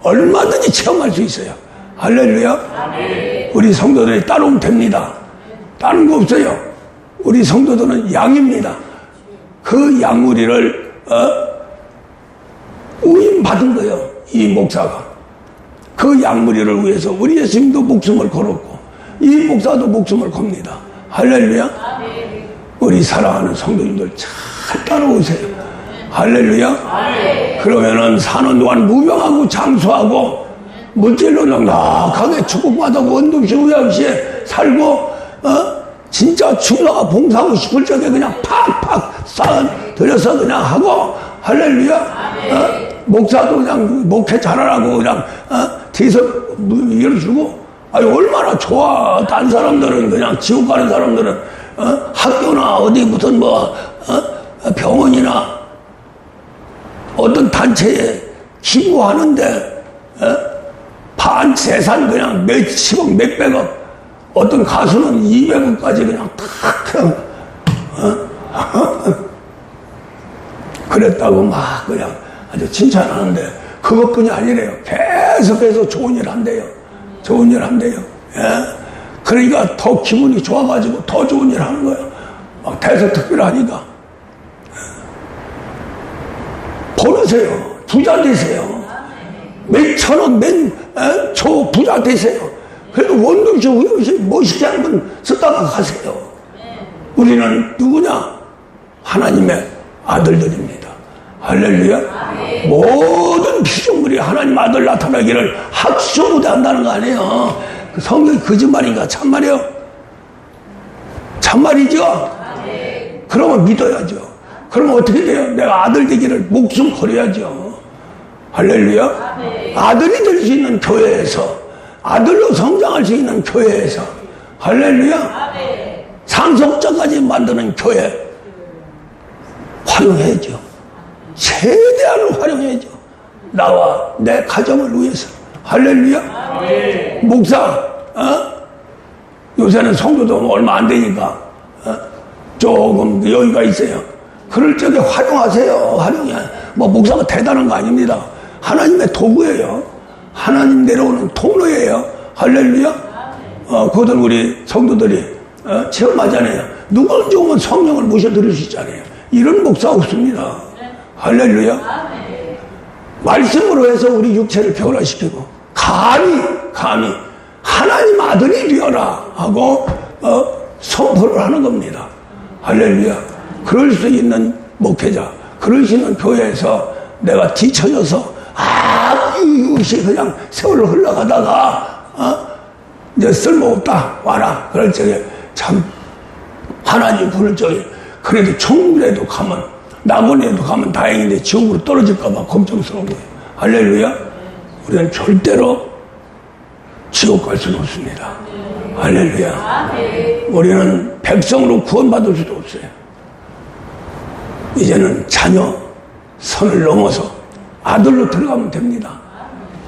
얼마든지 체험할 수 있어요. 할렐루야. 우리 성도들이 따르면 됩니다. 다른 거 없어요. 우리 성도들은 양입니다. 그 양우리를 우임받은 거예요. 이 목사가. 그 양무리를 위해서 우리 예수님도 목숨을 걸었고 이 목사도 목숨을 겁니다. 할렐루야. 우리 사랑하는 성도님들 잘 따라오세요. 할렐루야. 그러면은 사는 동안 무병하고 장수하고 물질로 넉넉하게 축복받고 원동시 우양시 살고 진짜 충성하고 봉사하고 싶을 적에 그냥 팍팍 쌓아들여서 그냥 하고 할렐루야. 목사도 그냥 목회 잘하라고 그냥 뒤에서 열어주고 얼마나 좋아. 딴 사람들은 그냥 지옥 가는 사람들은 학교나 어디 무슨 병원이나 어떤 단체에 기부하는데 반 재산 그냥 몇십억 몇백억 어떤 가수는 200억까지 그냥 탁 그랬다고 막 그냥 아주 칭찬하는데 그것뿐이 아니래요. 계속해서 좋은 일 한대요. 좋은 일 한대요. 예? 그러니까 더 기분이 좋아가지고 더 좋은 일 하는 거예요. 막 대서특비를 하니까. 보내세요. 부자 되세요. 몇 천억, 초 부자 되세요. 그래도 원동시 우영시 멋있게 한번 쓰다가 가세요. 우리는 누구냐? 하나님의 아들들입니다. 할렐루야. 모든 피조물이 하나님 아들 나타나기를 학수무대한다는 거 아니에요. 그 성경이 거짓말인가 참말이요? 참말이죠? 그러면 믿어야죠. 그러면 어떻게 돼요? 내가 아들 되기를 목숨 걸어야죠. 할렐루야. 아들이 될 수 있는 교회에서, 아들로 성장할 수 있는 교회에서, 할렐루야. 상속자까지 만드는 교회 활용해야죠. 최대한 활용해야죠. 나와 내 가정을 위해서. 할렐루야. 목사, 요새는 성도도 얼마 안 되니까 조금 여유가 있어요. 그럴 적에 활용하세요. 활용해. 뭐 목사가 대단한 거 아닙니다. 하나님의 도구예요. 하나님 내려오는 통로예요. 할렐루야. 그것을 우리 성도들이 체험하잖아요. 누구든지 오면 성령을 모셔드릴 수 있잖아요. 이런 목사 없습니다. 할렐루야. 말씀으로 해서 우리 육체를 변화시키고 감히 하나님 아들이 되어라 하고 선포를 하는 겁니다. 할렐루야. 그럴 수 있는 목회자, 그럴 수 있는 교회에서 내가 뒤처져서 이것이 그냥 세월을 흘러가다가 이제 쓸모없다 와라 그럴 적에 참 하나님 부를 적에 그래도 천국에도 가면 낙원에도 가면 다행인데 지옥으로 떨어질까 봐 걱정스러운 거예요. 할렐루야. 우리는 절대로 지옥 갈 수는 없습니다. 할렐루야. 우리는 백성으로 구원받을 수도 없어요. 이제는 자녀 선을 넘어서 아들로 들어가면 됩니다.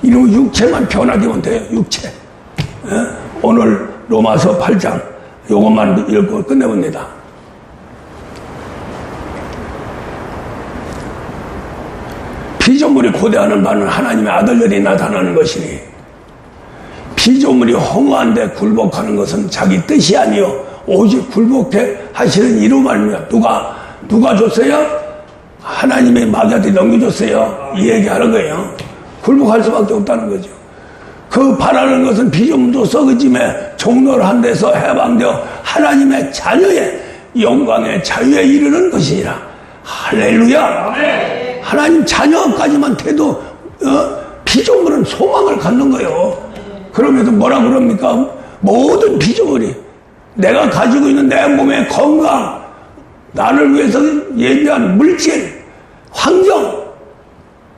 이런 육체만 변화되면 돼요. 육체. 오늘 로마서 8장 요것만 읽고 끝내봅니다. 피조물이 고대하는 바는 하나님의 아들들이 나타나는 것이니 피조물이 허무한데 굴복하는 것은 자기 뜻이 아니요 오직 굴복해 하시는 이로 말입니다. 누가 줬어요? 하나님의 마귀한테 넘겨줬어요. 이 얘기하는 거예요. 굴복할 수밖에 없다는 거죠. 그 바라는 것은 피조물도 썩어짐에 종로한 데서 해방되어 하나님의 자녀의 영광의 자유에 이르는 것이니라. 할렐루야. 하나님 자녀까지만 돼도 피조물은 소망을 갖는 거예요. 그러면서 뭐라 그럽니까? 모든 피조물이 내가 가지고 있는 내 몸의 건강, 나를 위해서 예비한 물질, 환경,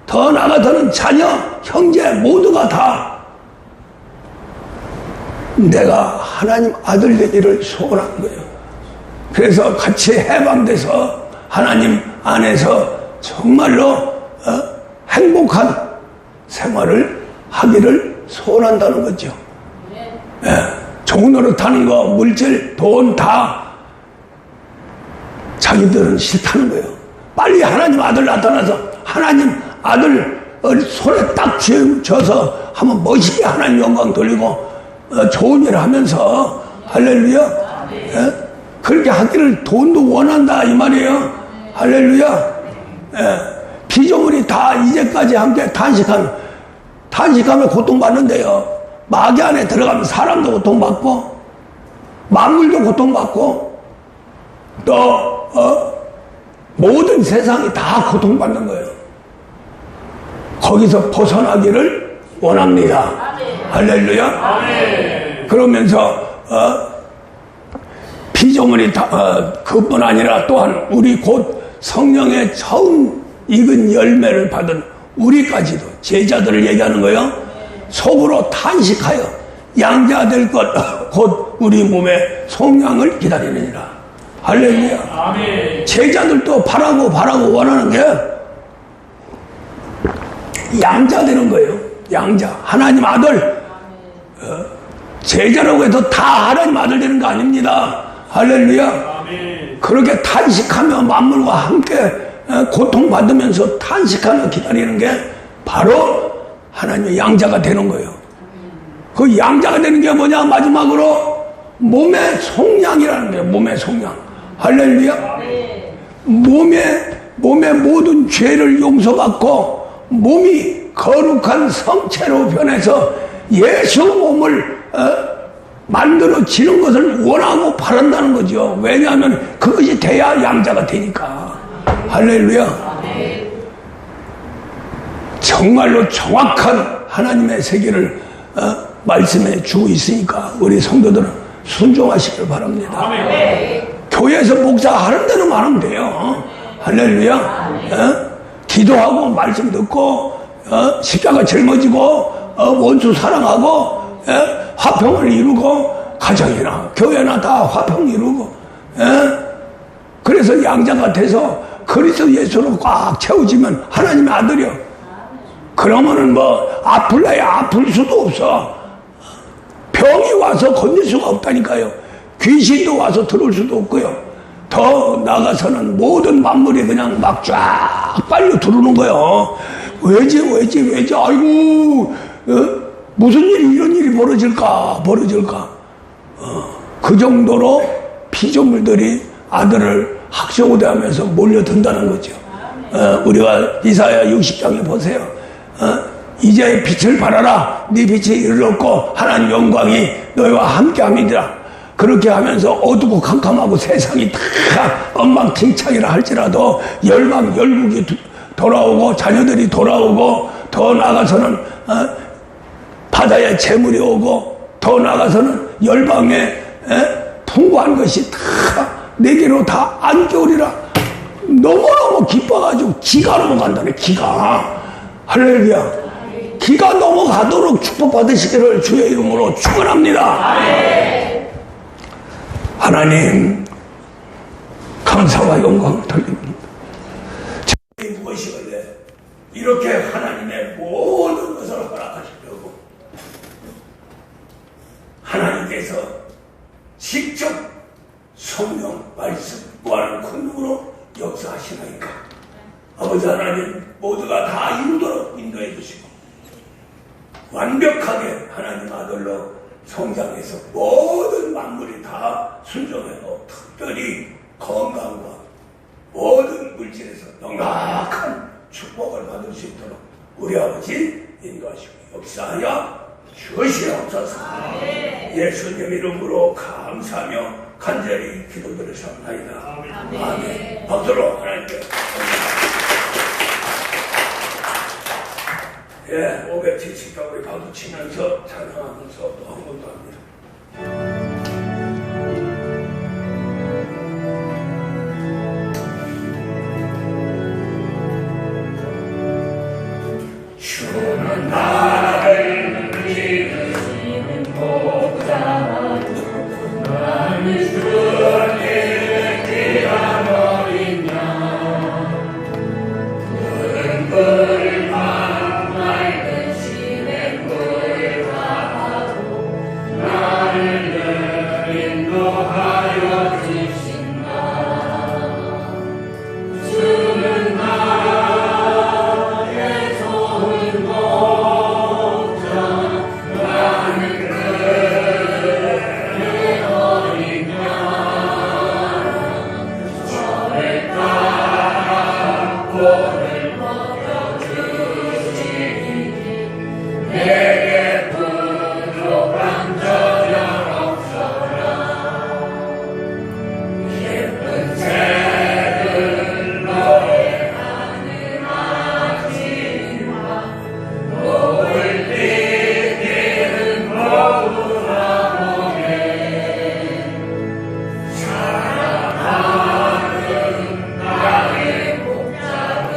더 나아가서는 자녀, 형제 모두가 다 내가 하나님 아들 되기를 소원한 거예요. 그래서 같이 해방돼서 하나님 안에서 정말로 행복한 생활을 하기를 소원한다는 거죠. 좋은 노릇 하는 거, 물질, 돈 다 자기들은 싫다는 거예요. 빨리 하나님 아들 나타나서 하나님 아들 손에 딱 쥐어서 한번 멋있게 하나님 영광 돌리고 좋은 일을 하면서 할렐루야. 그렇게 하기를 돈도 원한다 이 말이에요. 할렐루야. 피조물이 다 이제까지 함께 탄식하며 고통받는데요. 마귀 안에 들어가면 사람도 고통받고 만물도 고통받고 또 모든 세상이 다 고통받는 거예요. 거기서 벗어나기를 원합니다. 할렐루야. 그러면서 피조물이 그뿐 아니라 또한 우리 곧 성령의 처음 익은 열매를 받은 우리까지도 제자들을 얘기하는 거예요. 속으로 탄식하여 양자될 것 곧 우리 몸의 성량을 기다리느니라. 할렐루야. 아멘. 제자들도 바라고 원하는 게 양자 되는 거예요. 양자. 하나님 아들. 제자라고 해서 다 하나님 아들 되는 거 아닙니다. 할렐루야. 아멘. 그렇게 탄식하며 만물과 함께 고통받으면서 탄식하며 기다리는 게 바로 하나님의 양자가 되는 거예요. 그 양자가 되는 게 뭐냐? 마지막으로 몸의 속량이라는 거예요. 몸의 속량. 할렐루야. 몸의 모든 죄를 용서받고 몸이 거룩한 성체로 변해서 예수 몸을 만들어지는 것을 원하고 바란다는 거죠. 왜냐하면 그것이 돼야 양자가 되니까. 할렐루야. 정말로 정확한 하나님의 세계를 말씀에 주고 있으니까 우리 성도들은 순종하시길 바랍니다. 교회에서 목사 하는 대로만 하면 돼요. 할렐루야. 기도하고 말씀 듣고 십자가 짊어지고 원수 사랑하고 화평을 이루고 가정이나 교회나 다 화평 이루고 그래서 양자가 돼서 그리스도 예수로 꽉 채워지면 하나님의 아들이요. 그러면은 뭐 아플래야 아플 수도 없어. 병이 와서 건질 수가 없다니까요. 귀신도 와서 들어올 수도 없고요. 더 나가서는 모든 만물이 그냥 막 쫙 빨려 들어오는 거예요. 왜지 아이고 무슨 일이 이런 일이 벌어질까 그 정도로 피조물들이 아들을 학수고대하면서 몰려든다는 거죠. 우리가 이사야 60장에 보세요. 이제 빛을 발하라. 네 빛이 이르렀고 하나님 영광이 너희와 함께함이니라. 그렇게 하면서 어두고 캄캄하고 세상이 다 엉망진창이라 할지라도 열방 열국이 돌아오고 자녀들이 돌아오고 더 나아가서는 바다에 재물이 오고 더 나아가서는 열방에 풍부한 것이 다 내게로 다 안겨오리라. 너무너무 기뻐가지고 기가 넘어간다네. 기가. 할렐루야. 기가 넘어가도록 축복받으시기를 주의 이름으로 축원합니다. 하나님 감사와 영광을 돌립니다. 무엇이길래 이렇게 하나님의 모든 것을 허락하시려고 하나님께서 직접 성령 말씀 무한 권능으로 역사하시나이까. 아버지 하나님 모두가 다 이루도록 인도해 주시고 완벽하게 하나님 아들로 성장해서 모든 만물이 다 순종하고 특별히 건강과 모든 물질에서 넉넉한 축복을 받을 수 있도록 우리 아버지 인도하시고 역사하여 주시옵소서. 예수님 이름으로 감사하며 간절히 기도드리옵나이다. 아멘. 박수로 하나님께 예, 570가 우리 박수 치면서 찬양하면서 또 한 번 더 합니다. 주는 나를 기르시는 보좌 나는 주의 귀한 어린 양 푸른 물 맑은 시냇 물 가하고 나를 인도하여 주신다. 주는 나의 좋은 목자 나는 그의 어린 양 저를 따라 꼴을 먹여주시니 내게 부족한 저녁 없어라. 예쁜 새들 너의 하늘 아침과 노을 띠기는 거울아 보네. 사랑하는 나의 목자들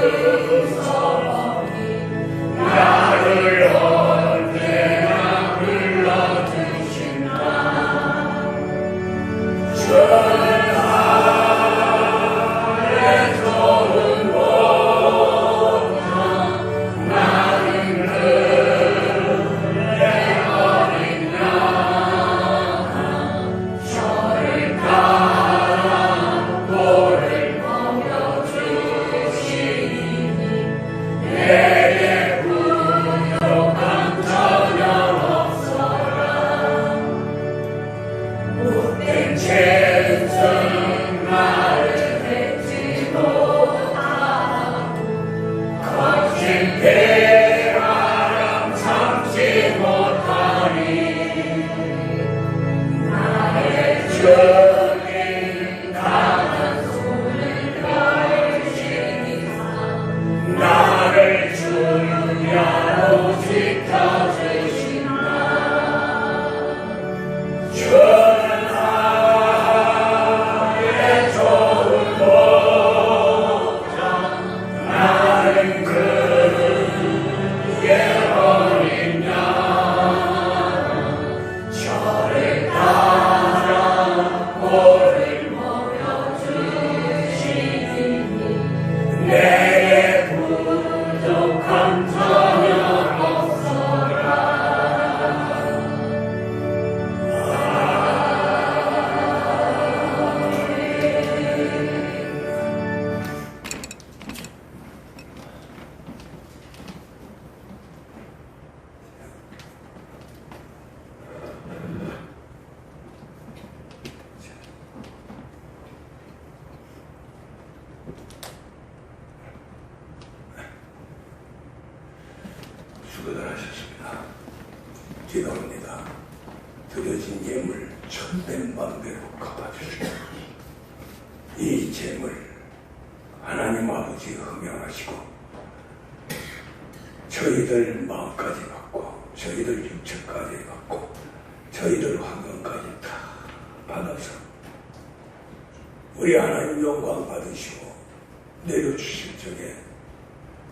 수고들 하셨습니다. 기도합니다. 드려진 예물 천배만배로 갚아주시고 이 재물 하나님 아버지 흠양하시고 저희들 마음까지 받고 저희들 육체까지 받고 저희들 환경까지 다 받아서 우리 하나님 영광 받으시고 내려주실 적에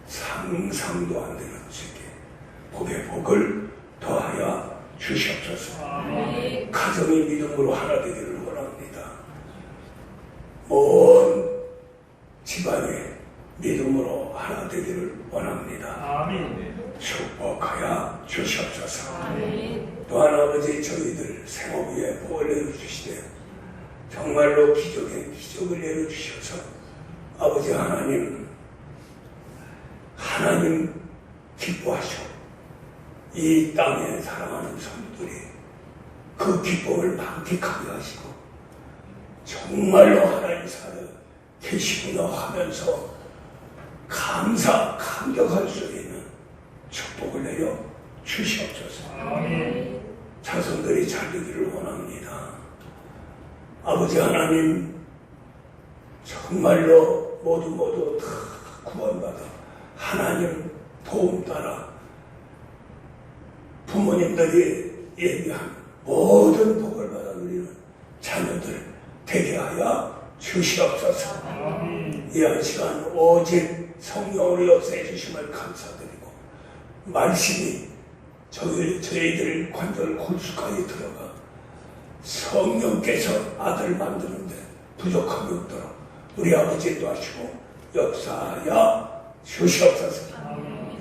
상상도 안 되는 세계 복의 복을 더하여 주시옵소서. 가정이 믿음으로 하나 되기를 원합니다. 온 집안이 믿음으로 하나 되기를 원합니다. 축복하여 주시옵소서. 또한 아버지 저희들 생업 위에 복을 내려주시되 정말로 기적의 기적을 내려주셔서 아버지 하나님 기뻐하시고 이 땅에 사랑하는 성도들이 그 기쁨을 만끽하게 하시고 정말로 하나님 살아 계시구나 하면서 감격할 수 있는 축복을 내려 주시옵소서. 자손들이 잘 되기를 원합니다. 아버지 하나님 정말로 모두 다 구원받아 하나님 도움 따라 부모님들이 얘기한 모든 복을 받아 누리는 자녀들 되게 하여 주시옵소서. 이 한 시간 오직 성령으로 역사해 주심을 감사드리고 말씀이 저희들 관절 골수까지 들어가 성령께서 아들 만드는데 부족함이 없도록 우리 아버지도 하시고 역사하여 주시옵소서.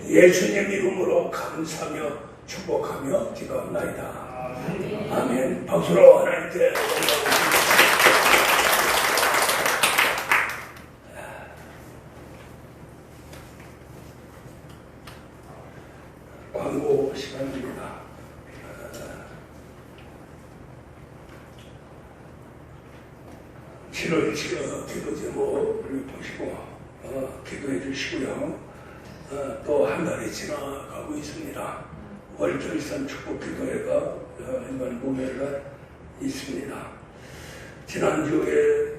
예수님 이름으로 감사하며 축복하며 기도합나이다. 아멘. 박수로 하나님께 광고 시간입니다. 기도 제목을 보시고 기도해 주시고요. 또 한 달이 지나가고 있습니다. 월결산 축복기도회가 이번 목요일날 있습니다. 지난주에